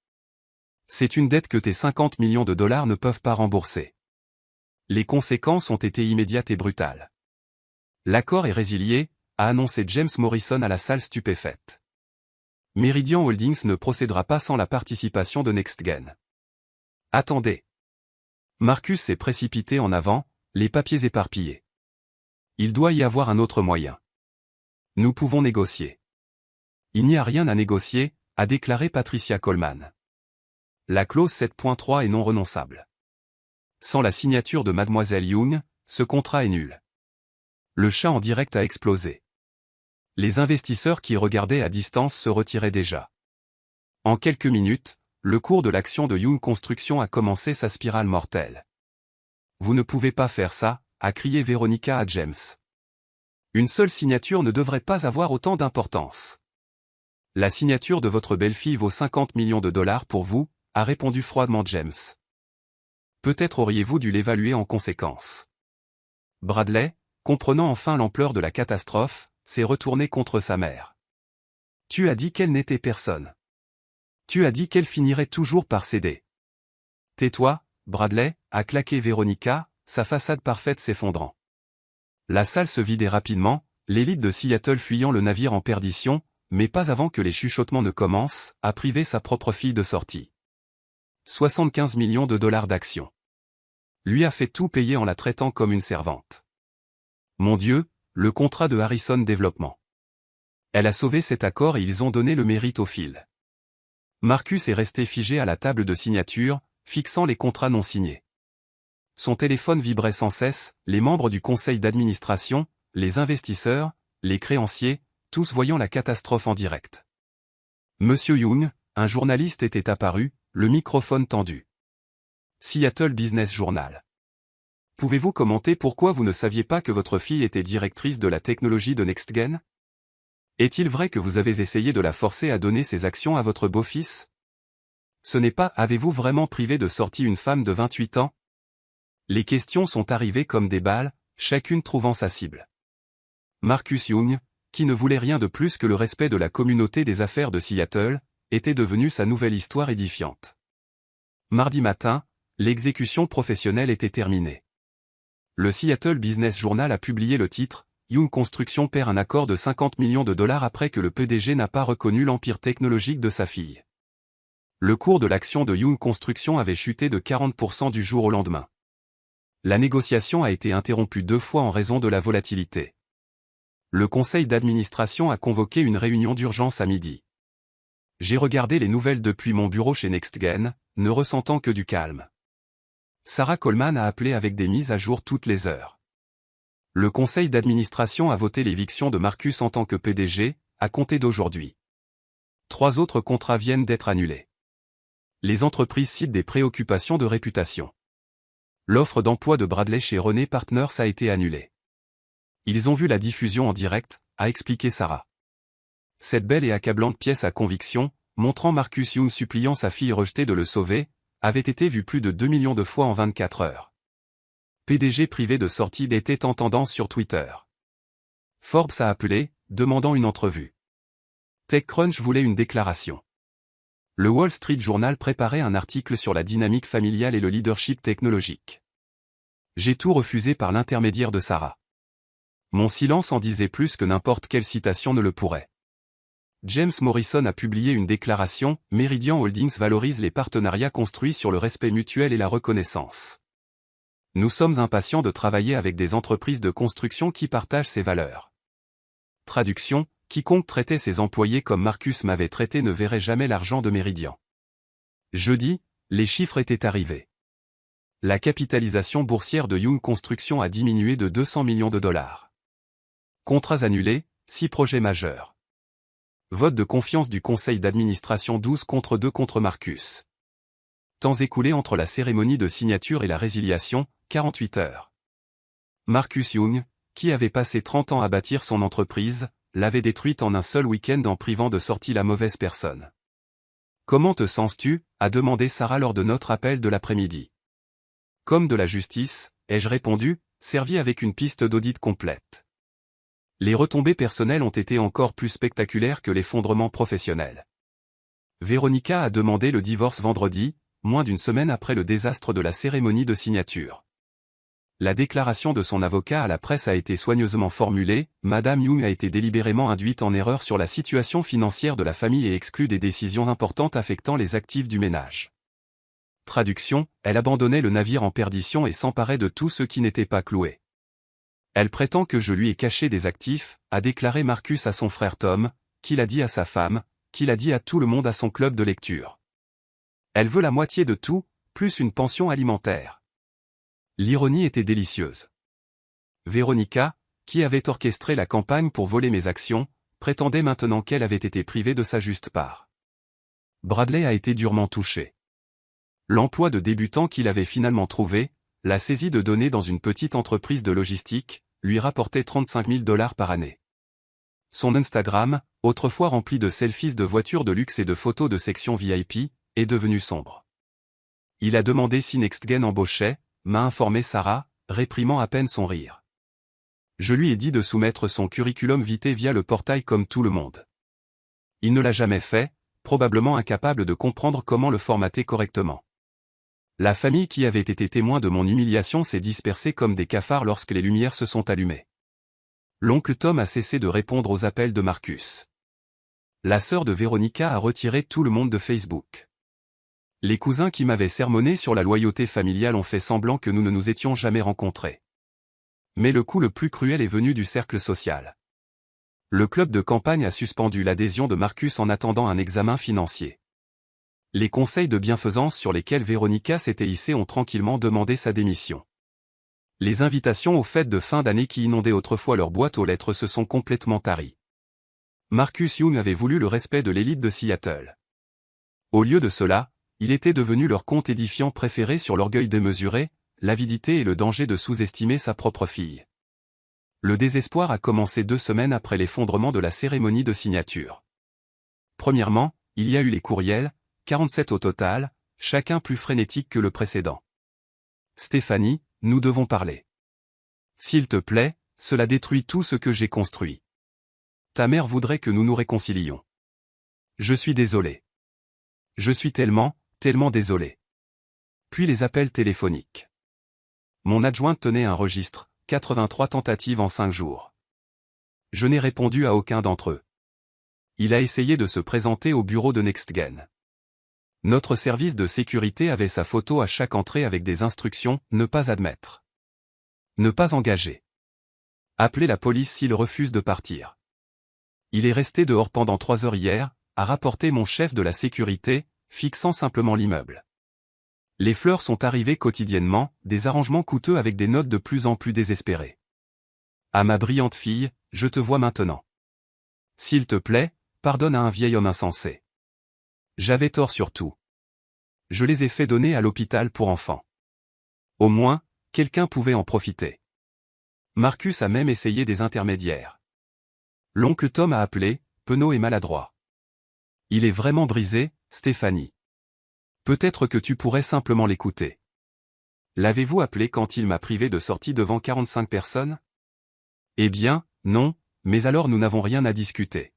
C'est une dette que tes 50 millions de dollars ne peuvent pas rembourser. Les conséquences ont été immédiates et brutales. L'accord est résilié, a annoncé James Morrison à la salle stupéfaite. Meridian Holdings ne procédera pas sans la participation de NextGen. Attendez. Marcus s'est précipité en avant, les papiers éparpillés. Il doit y avoir un autre moyen. Nous pouvons négocier. Il n'y a rien à négocier, a déclaré Patricia Coleman. La clause 7.3 est non renonçable. Sans la signature de Mademoiselle Young, ce contrat est nul. Le chat en direct a explosé. Les investisseurs qui regardaient à distance se retiraient déjà. En quelques minutes, le cours de l'action de Young Construction a commencé sa spirale mortelle. Vous ne pouvez pas faire ça, a crié Véronica à James. Une seule signature ne devrait pas avoir autant d'importance. La signature de votre belle-fille vaut 50 millions de dollars pour vous, a répondu froidement James. Peut-être auriez-vous dû l'évaluer en conséquence. Bradley, comprenant enfin l'ampleur de la catastrophe, s'est retourné contre sa mère. Tu as dit qu'elle n'était personne. Tu as dit qu'elle finirait toujours par céder. Tais-toi, Bradley, a claqué Véronica, sa façade parfaite s'effondrant. La salle se vidait rapidement, l'élite de Seattle fuyant le navire en perdition, mais pas avant que les chuchotements ne commencent, a privé sa propre fille de sortie. 75 millions de dollars d'actions. Lui a fait tout payer en la traitant comme une servante. Mon Dieu, le contrat de Harrison Développement. Elle a sauvé cet accord et ils ont donné le mérite au fil. Marcus est resté figé à la table de signature, fixant les contrats non signés. Son téléphone vibrait sans cesse, les membres du conseil d'administration, les investisseurs, les créanciers, tous voyant la catastrophe en direct. Monsieur Young, un journaliste était apparu, le microphone tendu. Seattle Business Journal. Pouvez-vous commenter pourquoi vous ne saviez pas que votre fille était directrice de la technologie de NextGen? Est-il vrai que vous avez essayé de la forcer à donner ses actions à votre beau-fils? Ce n'est pas avez-vous vraiment privé de sortie une femme de 28 ans? Les questions sont arrivées comme des balles, chacune trouvant sa cible. Marcus Young, qui ne voulait rien de plus que le respect de la communauté des affaires de Seattle, était devenu sa nouvelle histoire édifiante. Mardi matin, l'exécution professionnelle était terminée. Le Seattle Business Journal a publié le titre « Young Construction perd un accord de 50 millions de dollars après que le PDG n'a pas reconnu l'empire technologique de sa fille ». Le cours de l'action de Young Construction avait chuté de 40% du jour au lendemain. La négociation a été interrompue 2 fois en raison de la volatilité. Le conseil d'administration a convoqué une réunion d'urgence à midi. J'ai regardé les nouvelles depuis mon bureau chez NextGen, ne ressentant que du calme. Sarah Coleman a appelé avec des mises à jour toutes les heures. Le conseil d'administration a voté l'éviction de Marcus en tant que PDG, à compter d'aujourd'hui. 3 autres contrats viennent d'être annulés. Les entreprises citent des préoccupations de réputation. L'offre d'emploi de Bradley chez René Partners a été annulée. Ils ont vu la diffusion en direct, a expliqué Sarah. Cette belle et accablante pièce à conviction, montrant Marcus Young suppliant sa fille rejetée de le sauver, avait été vue plus de 2 millions de fois en 24 heures. PDG privé de sortie était en tendance sur Twitter. Forbes a appelé, demandant une entrevue. TechCrunch voulait une déclaration. Le Wall Street Journal préparait un article sur la dynamique familiale et le leadership technologique. J'ai tout refusé par l'intermédiaire de Sarah. Mon silence en disait plus que n'importe quelle citation ne le pourrait. James Morrison a publié une déclaration, Meridian Holdings valorise les partenariats construits sur le respect mutuel et la reconnaissance. Nous sommes impatients de travailler avec des entreprises de construction qui partagent ces valeurs. Traduction, quiconque traitait ses employés comme Marcus m'avait traité ne verrait jamais l'argent de Meridian. Jeudi, les chiffres étaient arrivés. La capitalisation boursière de Young Construction a diminué de 200 millions de dollars. Contrats annulés, 6 projets majeurs. Vote de confiance du conseil d'administration 12 contre 2 contre Marcus. Temps écoulé entre la cérémonie de signature et la résiliation, 48 heures. Marcus Young, qui avait passé 30 ans à bâtir son entreprise, l'avait détruite en un seul week-end en privant de sortie la mauvaise personne. Comment te sens-tu ? A demandé Sarah lors de notre appel de l'après-midi. Comme de la justice, ai-je répondu, servi avec une piste d'audit complète. Les retombées personnelles ont été encore plus spectaculaires que l'effondrement professionnel. Véronica a demandé le divorce vendredi, moins d'une semaine après le désastre de la cérémonie de signature. La déclaration de son avocat à la presse a été soigneusement formulée, Madame Young a été délibérément induite en erreur sur la situation financière de la famille et exclue des décisions importantes affectant les actifs du ménage. Traduction, elle abandonnait le navire en perdition et s'emparait de tout ce qui n'était pas cloué. Elle prétend que je lui ai caché des actifs, a déclaré Marcus à son frère Tom, qui l'a dit à sa femme, qui l'a dit à tout le monde à son club de lecture. Elle veut la moitié de tout, plus une pension alimentaire. L'ironie était délicieuse. Véronica, qui avait orchestré la campagne pour voler mes actions, prétendait maintenant qu'elle avait été privée de sa juste part. Bradley a été durement touché. L'emploi de débutant qu'il avait finalement trouvé, la saisie de données dans une petite entreprise de logistique, lui rapportait 35 000 $ par année. Son Instagram, autrefois rempli de selfies de voitures de luxe et de photos de section VIP, est devenu sombre. Il a demandé si NextGen embauchait, m'a informé Sarah, réprimant à peine son rire. Je lui ai dit de soumettre son curriculum vitae via le portail comme tout le monde. Il ne l'a jamais fait, probablement incapable de comprendre comment le formater correctement. La famille qui avait été témoin de mon humiliation s'est dispersée comme des cafards lorsque les lumières se sont allumées. L'oncle Tom a cessé de répondre aux appels de Marcus. La sœur de Véronica a retiré tout le monde de Facebook. Les cousins qui m'avaient sermonné sur la loyauté familiale ont fait semblant que nous ne nous étions jamais rencontrés. Mais le coup le plus cruel est venu du cercle social. Le club de campagne a suspendu l'adhésion de Marcus en attendant un examen financier. Les conseils de bienfaisance sur lesquels Véronica s'était hissée ont tranquillement demandé sa démission. Les invitations aux fêtes de fin d'année qui inondaient autrefois leur boîte aux lettres se sont complètement taries. Marcus Young avait voulu le respect de l'élite de Seattle. Au lieu de cela, il était devenu leur conte édifiant préféré sur l'orgueil démesuré, l'avidité et le danger de sous-estimer sa propre fille. Le désespoir a commencé 2 semaines après l'effondrement de la cérémonie de signature. Premièrement, il y a eu les courriels, 47 au total, chacun plus frénétique que le précédent. Stéphanie, nous devons parler. S'il te plaît, cela détruit tout ce que j'ai construit. Ta mère voudrait que nous nous réconcilions. Je suis désolé. Je suis tellement désolé. Puis les appels téléphoniques. Mon adjointe tenait un registre, 83 tentatives en 5 jours. Je n'ai répondu à aucun d'entre eux. Il a essayé de se présenter au bureau de NextGen. Notre service de sécurité avait sa photo à chaque entrée avec des instructions, ne pas admettre. Ne pas engager. Appelez la police s'il refuse de partir. Il est resté dehors pendant 3 heures hier, a rapporté mon chef de la sécurité, fixant simplement l'immeuble. Les fleurs sont arrivées quotidiennement, des arrangements coûteux avec des notes de plus en plus désespérées. À ma brillante fille, je te vois maintenant. S'il te plaît, pardonne à un vieil homme insensé. J'avais tort sur tout. Je les ai fait donner à l'hôpital pour enfants. Au moins, quelqu'un pouvait en profiter. Marcus a même essayé des intermédiaires. L'oncle Tom a appelé, penaud et maladroit. Il est vraiment brisé, Stéphanie. Peut-être que tu pourrais simplement l'écouter. L'avez-vous appelé quand il m'a privé de sortie devant 45 personnes? Eh bien, non, mais alors nous n'avons rien à discuter.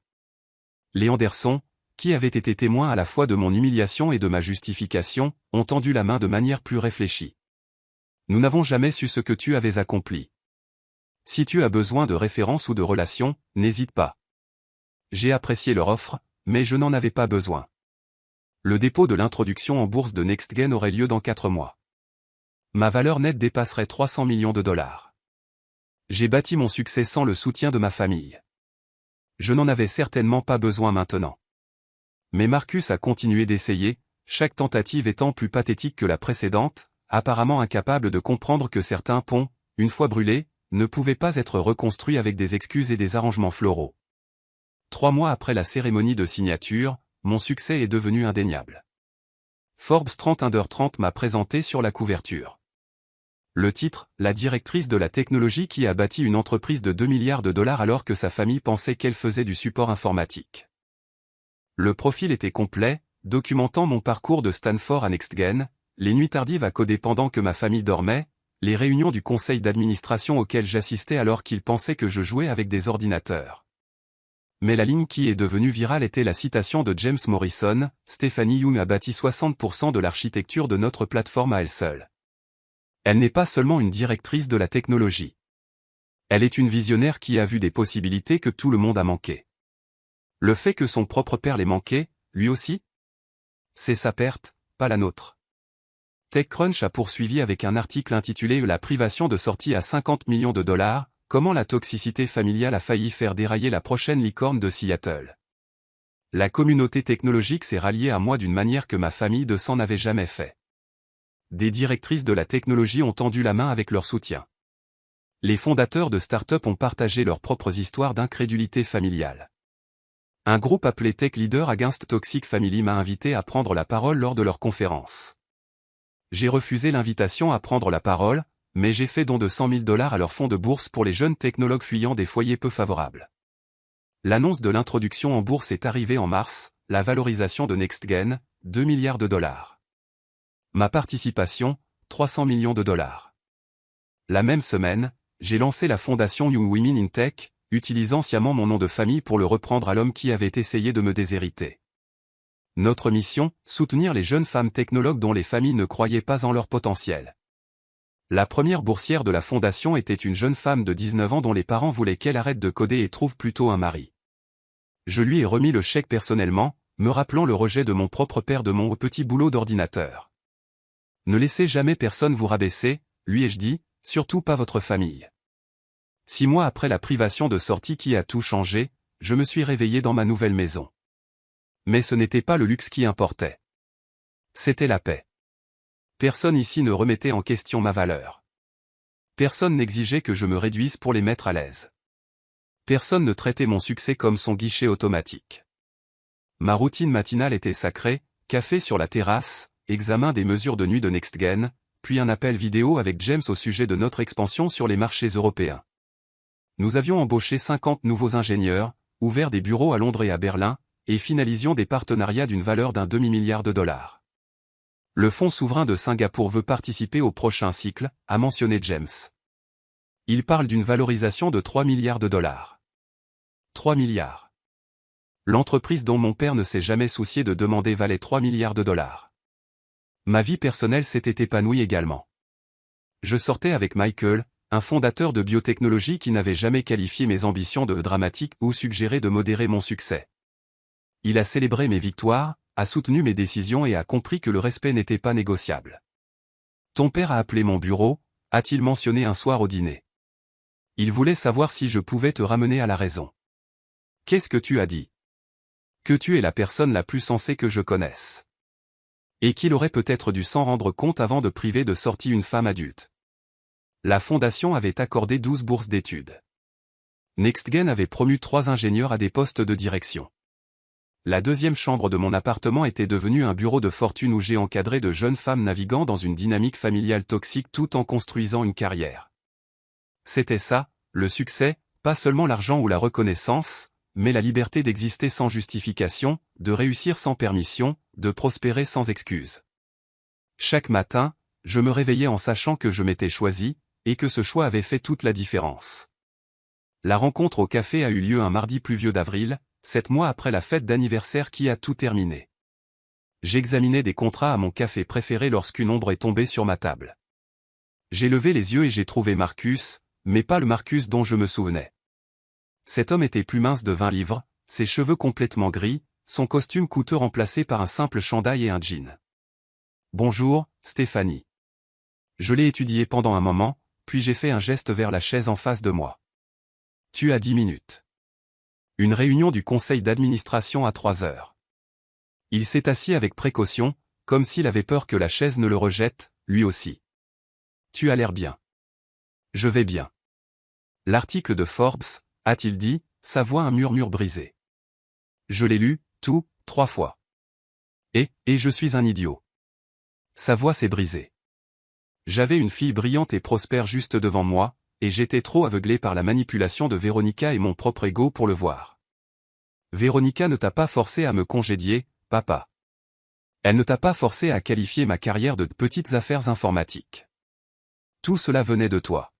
Les Anderson, qui avaient été témoins à la fois de mon humiliation et de ma justification, ont tendu la main de manière plus réfléchie. Nous n'avons jamais su ce que tu avais accompli. Si tu as besoin de références ou de relations, n'hésite pas. J'ai apprécié leur offre, mais je n'en avais pas besoin. Le dépôt de l'introduction en bourse de NextGen aurait lieu dans 4 mois. Ma valeur nette dépasserait 300 millions de dollars. J'ai bâti mon succès sans le soutien de ma famille. Je n'en avais certainement pas besoin maintenant. Mais Marcus a continué d'essayer, chaque tentative étant plus pathétique que la précédente, apparemment incapable de comprendre que certains ponts, une fois brûlés, ne pouvaient pas être reconstruits avec des excuses et des arrangements floraux. 3 mois après la cérémonie de signature, mon succès est devenu indéniable. Forbes 30 Under 30 m'a présenté sur la couverture. Le titre, la directrice de la technologie qui a bâti une entreprise de 2 milliards de dollars alors que sa famille pensait qu'elle faisait du support informatique. Le profil était complet, documentant mon parcours de Stanford à NextGen, les nuits tardives à coder pendant que ma famille dormait, les réunions du conseil d'administration auxquelles j'assistais alors qu'ils pensaient que je jouais avec des ordinateurs. Mais la ligne qui est devenue virale était la citation de James Morrison, Stephanie Young a bâti 60% de l'architecture de notre plateforme à elle seule. Elle n'est pas seulement une directrice de la technologie. Elle est une visionnaire qui a vu des possibilités que tout le monde a manquées. Le fait que son propre père l'ait manqué, lui aussi? C'est sa perte, pas la nôtre. TechCrunch a poursuivi avec un article intitulé « La privation de sortie à 50 millions de dollars, comment la toxicité familiale a failli faire dérailler la prochaine licorne de Seattle ». La communauté technologique s'est ralliée à moi d'une manière que ma famille de sang n'avait jamais fait. Des directrices de la technologie ont tendu la main avec leur soutien. Les fondateurs de start-up ont partagé leurs propres histoires d'incrédulité familiale. Un groupe appelé Tech Leader Against Toxic Family m'a invité à prendre la parole lors de leur conférence. J'ai refusé l'invitation à prendre la parole, mais j'ai fait don de 100 000 $ à leur fonds de bourse pour les jeunes technologues fuyant des foyers peu favorables. L'annonce de l'introduction en bourse est arrivée en mars, la valorisation de NextGen, 2 milliards de dollars. Ma participation, 300 millions de dollars. La même semaine, j'ai lancé la fondation Young Women in Tech, utilisant sciemment mon nom de famille pour le reprendre à l'homme qui avait essayé de me déshériter. Notre mission, soutenir les jeunes femmes technologues dont les familles ne croyaient pas en leur potentiel. La première boursière de la fondation était une jeune femme de 19 ans dont les parents voulaient qu'elle arrête de coder et trouve plutôt un mari. Je lui ai remis le chèque personnellement, me rappelant le rejet de mon propre père de mon petit boulot d'ordinateur. Ne laissez jamais personne vous rabaisser, lui ai-je dit, surtout pas votre famille. 6 mois après la privation de sortie qui a tout changé, je me suis réveillé dans ma nouvelle maison. Mais ce n'était pas le luxe qui importait. C'était la paix. Personne ici ne remettait en question ma valeur. Personne n'exigeait que je me réduise pour les mettre à l'aise. Personne ne traitait mon succès comme son guichet automatique. Ma routine matinale était sacrée, café sur la terrasse, examen des mesures de nuit de NextGen, puis un appel vidéo avec James au sujet de notre expansion sur les marchés européens. Nous avions embauché 50 nouveaux ingénieurs, ouvert des bureaux à Londres et à Berlin, et finalisions des partenariats d'une valeur d'un demi-milliard de dollars. Le Fonds souverain de Singapour veut participer au prochain cycle, a mentionné James. Il parle d'une valorisation de 3 milliards de dollars. 3 milliards. L'entreprise dont mon père ne s'est jamais soucié de demander valait 3 milliards de dollars. Ma vie personnelle s'était épanouie également. Je sortais avec Michael, un fondateur de biotechnologie qui n'avait jamais qualifié mes ambitions de dramatiques ou suggéré de modérer mon succès. Il a célébré mes victoires, a soutenu mes décisions et a compris que le respect n'était pas négociable. Ton père a appelé mon bureau, a-t-il mentionné un soir au dîner. Il voulait savoir si je pouvais te ramener à la raison. Qu'est-ce que tu as dit? Que tu es la personne la plus sensée que je connaisse. Et qu'il aurait peut-être dû s'en rendre compte avant de priver de sortie une femme adulte. La fondation avait accordé 12 bourses d'études. NextGen avait promu 3 ingénieurs à des postes de direction. La deuxième chambre de mon appartement était devenue un bureau de fortune où j'ai encadré de jeunes femmes naviguant dans une dynamique familiale toxique tout en construisant une carrière. C'était ça, le succès, pas seulement l'argent ou la reconnaissance, mais la liberté d'exister sans justification, de réussir sans permission, de prospérer sans excuse. Chaque matin, je me réveillais en sachant que je m'étais choisi, et que ce choix avait fait toute la différence. La rencontre au café a eu lieu un mardi pluvieux d'avril, 7 mois après la fête d'anniversaire qui a tout terminé. J'examinais des contrats à mon café préféré lorsqu'une ombre est tombée sur ma table. J'ai levé les yeux et j'ai trouvé Marcus, mais pas le Marcus dont je me souvenais. Cet homme était plus mince de 20 livres, ses cheveux complètement gris, son costume coûteux remplacé par un simple chandail et un jean. « Bonjour, Stéphanie. » Je l'ai étudié pendant un moment, puis j'ai fait un geste vers la chaise en face de moi. « Tu as 10 minutes. » Une réunion du conseil d'administration à 3 heures. Il s'est assis avec précaution, comme s'il avait peur que la chaise ne le rejette, lui aussi. « Tu as l'air bien. »« Je vais bien. » L'article de Forbes, a-t-il dit, sa voix un murmure brisé. Je l'ai lu, tout, 3 fois. Et je suis un idiot. Sa voix s'est brisée. J'avais une fille brillante et prospère juste devant moi, et j'étais trop aveuglé par la manipulation de Véronica et mon propre ego pour le voir. Véronica ne t'a pas forcé à me congédier, papa. Elle ne t'a pas forcé à qualifier ma carrière de petites affaires informatiques. Tout cela venait de toi.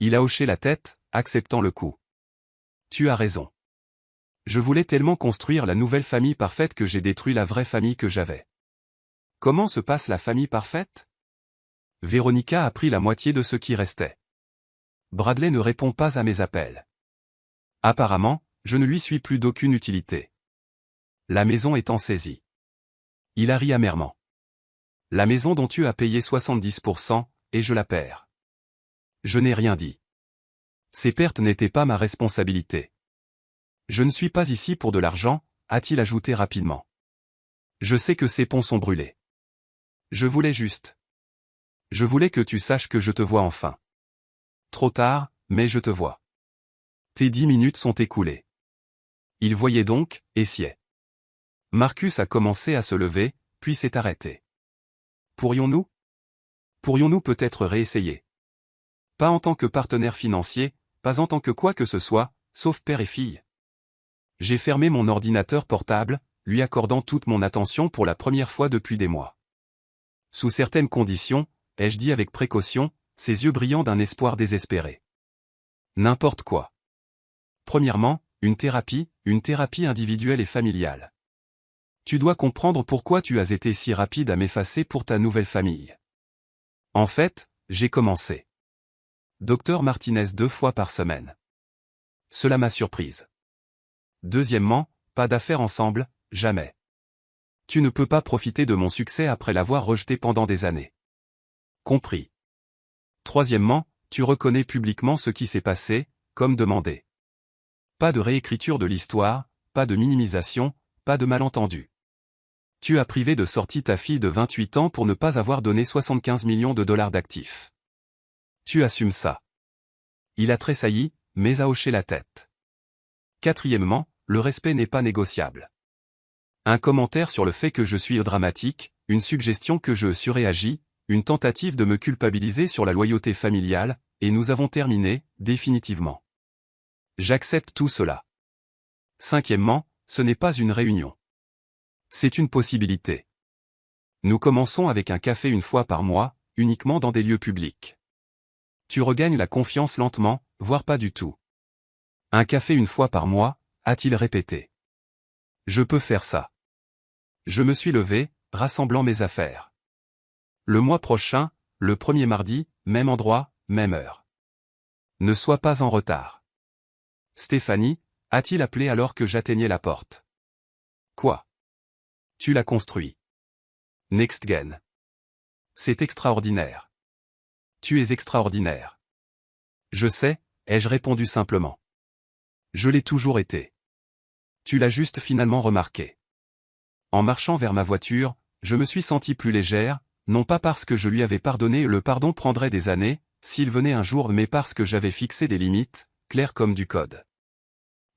Il a hoché la tête, acceptant le coup. Tu as raison. Je voulais tellement construire la nouvelle famille parfaite que j'ai détruit la vraie famille que j'avais. Comment se passe la famille parfaite? Véronica a pris la moitié de ce qui restait. Bradley ne répond pas à mes appels. Apparemment, je ne lui suis plus d'aucune utilité. La maison est en saisie. Il a ri amèrement. La maison dont tu as payé 70%, et je la perds. Je n'ai rien dit. Ces pertes n'étaient pas ma responsabilité. Je ne suis pas ici pour de l'argent, a-t-il ajouté rapidement. Je sais que ces ponts sont brûlés. Je voulais juste. Je voulais que tu saches que je te vois enfin. Trop tard, mais je te vois. Tes 10 minutes sont écoulées. Il voyait donc, et sied. Marcus a commencé à se lever, puis s'est arrêté. Pourrions-nous peut-être réessayer? Pas en tant que partenaire financier, pas en tant que quoi que ce soit, sauf père et fille. J'ai fermé mon ordinateur portable, lui accordant toute mon attention pour la première fois depuis des mois. Sous certaines conditions, ai-je dit avec précaution, ses yeux brillants d'un espoir désespéré. N'importe quoi. Premièrement, une thérapie individuelle et familiale. Tu dois comprendre pourquoi tu as été si rapide à m'effacer pour ta nouvelle famille. En fait, j'ai commencé. Docteur Martinez 2 fois par semaine. Cela m'a surprise. Deuxièmement, pas d'affaires ensemble, jamais. Tu ne peux pas profiter de mon succès après l'avoir rejeté pendant des années. Compris. Troisièmement, tu reconnais publiquement ce qui s'est passé, comme demandé. Pas de réécriture de l'histoire, pas de minimisation, pas de malentendu. Tu as privé de sortie ta fille de 28 ans pour ne pas avoir donné 75 millions de dollars d'actifs. Tu assumes ça. Il a tressailli, mais a hoché la tête. Quatrièmement, le respect n'est pas négociable. Un commentaire sur le fait que je suis dramatique, une suggestion que je surréagis, une tentative de me culpabiliser sur la loyauté familiale, et nous avons terminé, définitivement. J'accepte tout cela. Cinquièmement, ce n'est pas une réunion. C'est une possibilité. Nous commençons avec un café une fois par mois, uniquement dans des lieux publics. Tu regagnes la confiance lentement, voire pas du tout. Un café une fois par mois, a-t-il répété. Je peux faire ça. Je me suis levé, rassemblant mes affaires. Le mois prochain, le premier mardi, même endroit, même heure. Ne sois pas en retard. Stéphanie, a-t-il appelé alors que j'atteignais la porte. Quoi? Tu l'as construit. NextGen. C'est extraordinaire. Tu es extraordinaire. Je sais, ai-je répondu simplement. Je l'ai toujours été. Tu l'as juste finalement remarqué. En marchant vers ma voiture, je me suis sentie plus légère, non pas parce que je lui avais pardonné, le pardon prendrait des années, s'il venait un jour, mais parce que j'avais fixé des limites, claires comme du code.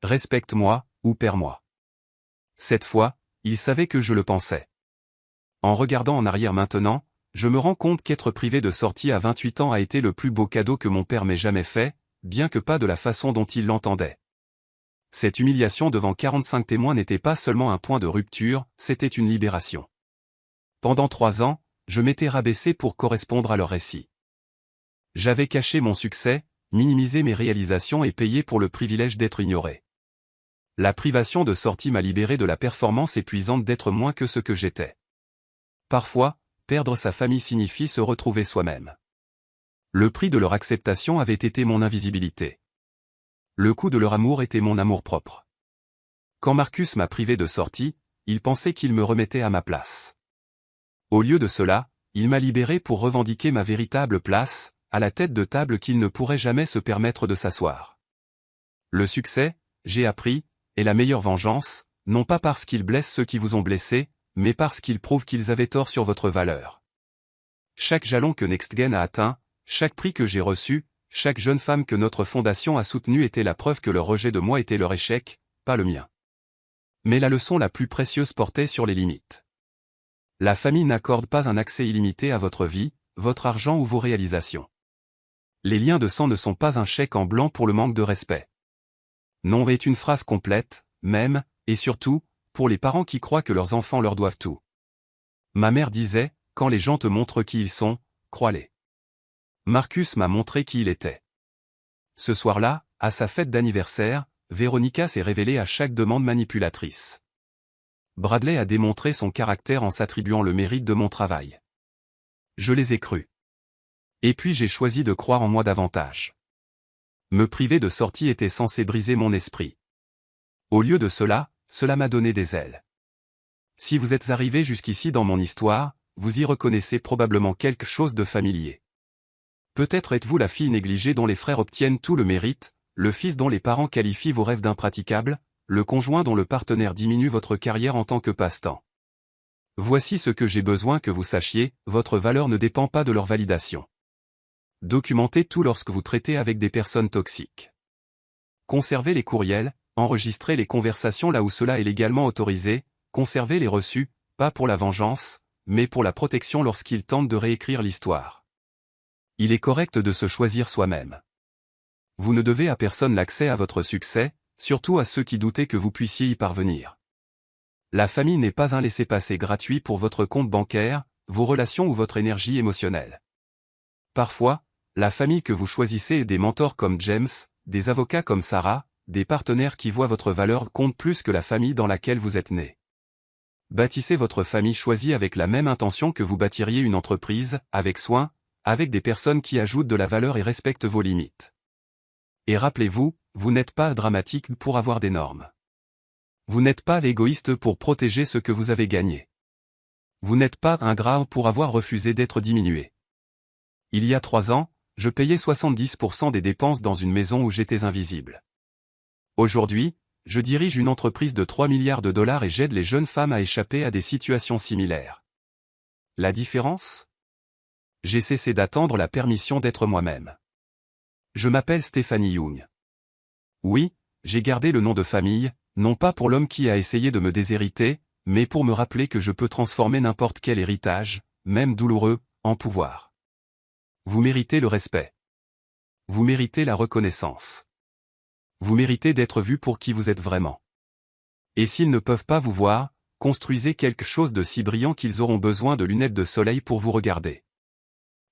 Respecte-moi, ou perds-moi. Cette fois, il savait que je le pensais. En regardant en arrière maintenant, je me rends compte qu'être privé de sortie à 28 ans a été le plus beau cadeau que mon père m'ait jamais fait, bien que pas de la façon dont il l'entendait. Cette humiliation devant 45 témoins n'était pas seulement un point de rupture, c'était une libération. Pendant 3 ans, je m'étais rabaissé pour correspondre à leur récit. J'avais caché mon succès, minimisé mes réalisations et payé pour le privilège d'être ignoré. La privation de sortie m'a libéré de la performance épuisante d'être moins que ce que j'étais. Parfois, perdre sa famille signifie se retrouver soi-même. Le prix de leur acceptation avait été mon invisibilité. Le coût de leur amour était mon amour-propre. Quand Marcus m'a privé de sortie, il pensait qu'il me remettait à ma place. Au lieu de cela, il m'a libéré pour revendiquer ma véritable place, à la tête de table qu'il ne pourrait jamais se permettre de s'asseoir. Le succès, j'ai appris, est la meilleure vengeance, non pas parce qu'il blesse ceux qui vous ont blessé, mais parce qu'il prouve qu'ils avaient tort sur votre valeur. Chaque jalon que NextGen a atteint, chaque prix que j'ai reçu, chaque jeune femme que notre fondation a soutenue était la preuve que leur rejet de moi était leur échec, pas le mien. Mais la leçon la plus précieuse portait sur les limites. La famille n'accorde pas un accès illimité à votre vie, votre argent ou vos réalisations. Les liens de sang ne sont pas un chèque en blanc pour le manque de respect. Non est une phrase complète, même, et surtout, pour les parents qui croient que leurs enfants leur doivent tout. Ma mère disait, quand les gens te montrent qui ils sont, crois-les. Marcus m'a montré qui il était. Ce soir-là, à sa fête d'anniversaire, Véronica s'est révélée à chaque demande manipulatrice. Bradley a démontré son caractère en s'attribuant le mérite de mon travail. Je les ai crus. Et puis j'ai choisi de croire en moi davantage. Me priver de sortie était censé briser mon esprit. Au lieu de cela, cela m'a donné des ailes. Si vous êtes arrivé jusqu'ici dans mon histoire, vous y reconnaissez probablement quelque chose de familier. Peut-être êtes-vous la fille négligée dont les frères obtiennent tout le mérite, le fils dont les parents qualifient vos rêves d'impraticables, le conjoint dont le partenaire diminue votre carrière en tant que passe-temps. Voici ce que j'ai besoin que vous sachiez, votre valeur ne dépend pas de leur validation. Documentez tout lorsque vous traitez avec des personnes toxiques. Conservez les courriels, enregistrez les conversations là où cela est légalement autorisé, conservez les reçus, pas pour la vengeance, mais pour la protection lorsqu'ils tentent de réécrire l'histoire. Il est correct de se choisir soi-même. Vous ne devez à personne l'accès à votre succès, surtout à ceux qui doutaient que vous puissiez y parvenir. La famille n'est pas un laissez-passer gratuit pour votre compte bancaire, vos relations ou votre énergie émotionnelle. Parfois, la famille que vous choisissez est des mentors comme James, des avocats comme Sarah, des partenaires qui voient votre valeur compte plus que la famille dans laquelle vous êtes né. Bâtissez votre famille choisie avec la même intention que vous bâtiriez une entreprise, avec soin, avec des personnes qui ajoutent de la valeur et respectent vos limites. Et rappelez-vous, vous n'êtes pas dramatique pour avoir des normes. Vous n'êtes pas égoïste pour protéger ce que vous avez gagné. Vous n'êtes pas ingrat pour avoir refusé d'être diminué. Il y a 3 ans, je payais 70% des dépenses dans une maison où j'étais invisible. Aujourd'hui, je dirige une entreprise de 3 milliards de dollars et j'aide les jeunes femmes à échapper à des situations similaires. La différence ? J'ai cessé d'attendre la permission d'être moi-même. Je m'appelle Stephanie Young. Oui, j'ai gardé le nom de famille, non pas pour l'homme qui a essayé de me déshériter, mais pour me rappeler que je peux transformer n'importe quel héritage, même douloureux, en pouvoir. Vous méritez le respect. Vous méritez la reconnaissance. Vous méritez d'être vu pour qui vous êtes vraiment. Et s'ils ne peuvent pas vous voir, construisez quelque chose de si brillant qu'ils auront besoin de lunettes de soleil pour vous regarder.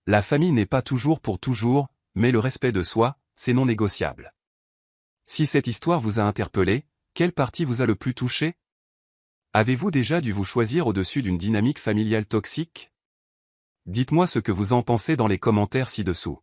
La famille n'est pas toujours pour toujours, mais le respect de soi, c'est non négociable. Si cette histoire vous a interpellé, quelle partie vous a le plus touché ? Avez-vous déjà dû vous choisir au-dessus d'une dynamique familiale toxique ? Dites-moi ce que vous en pensez dans les commentaires ci-dessous.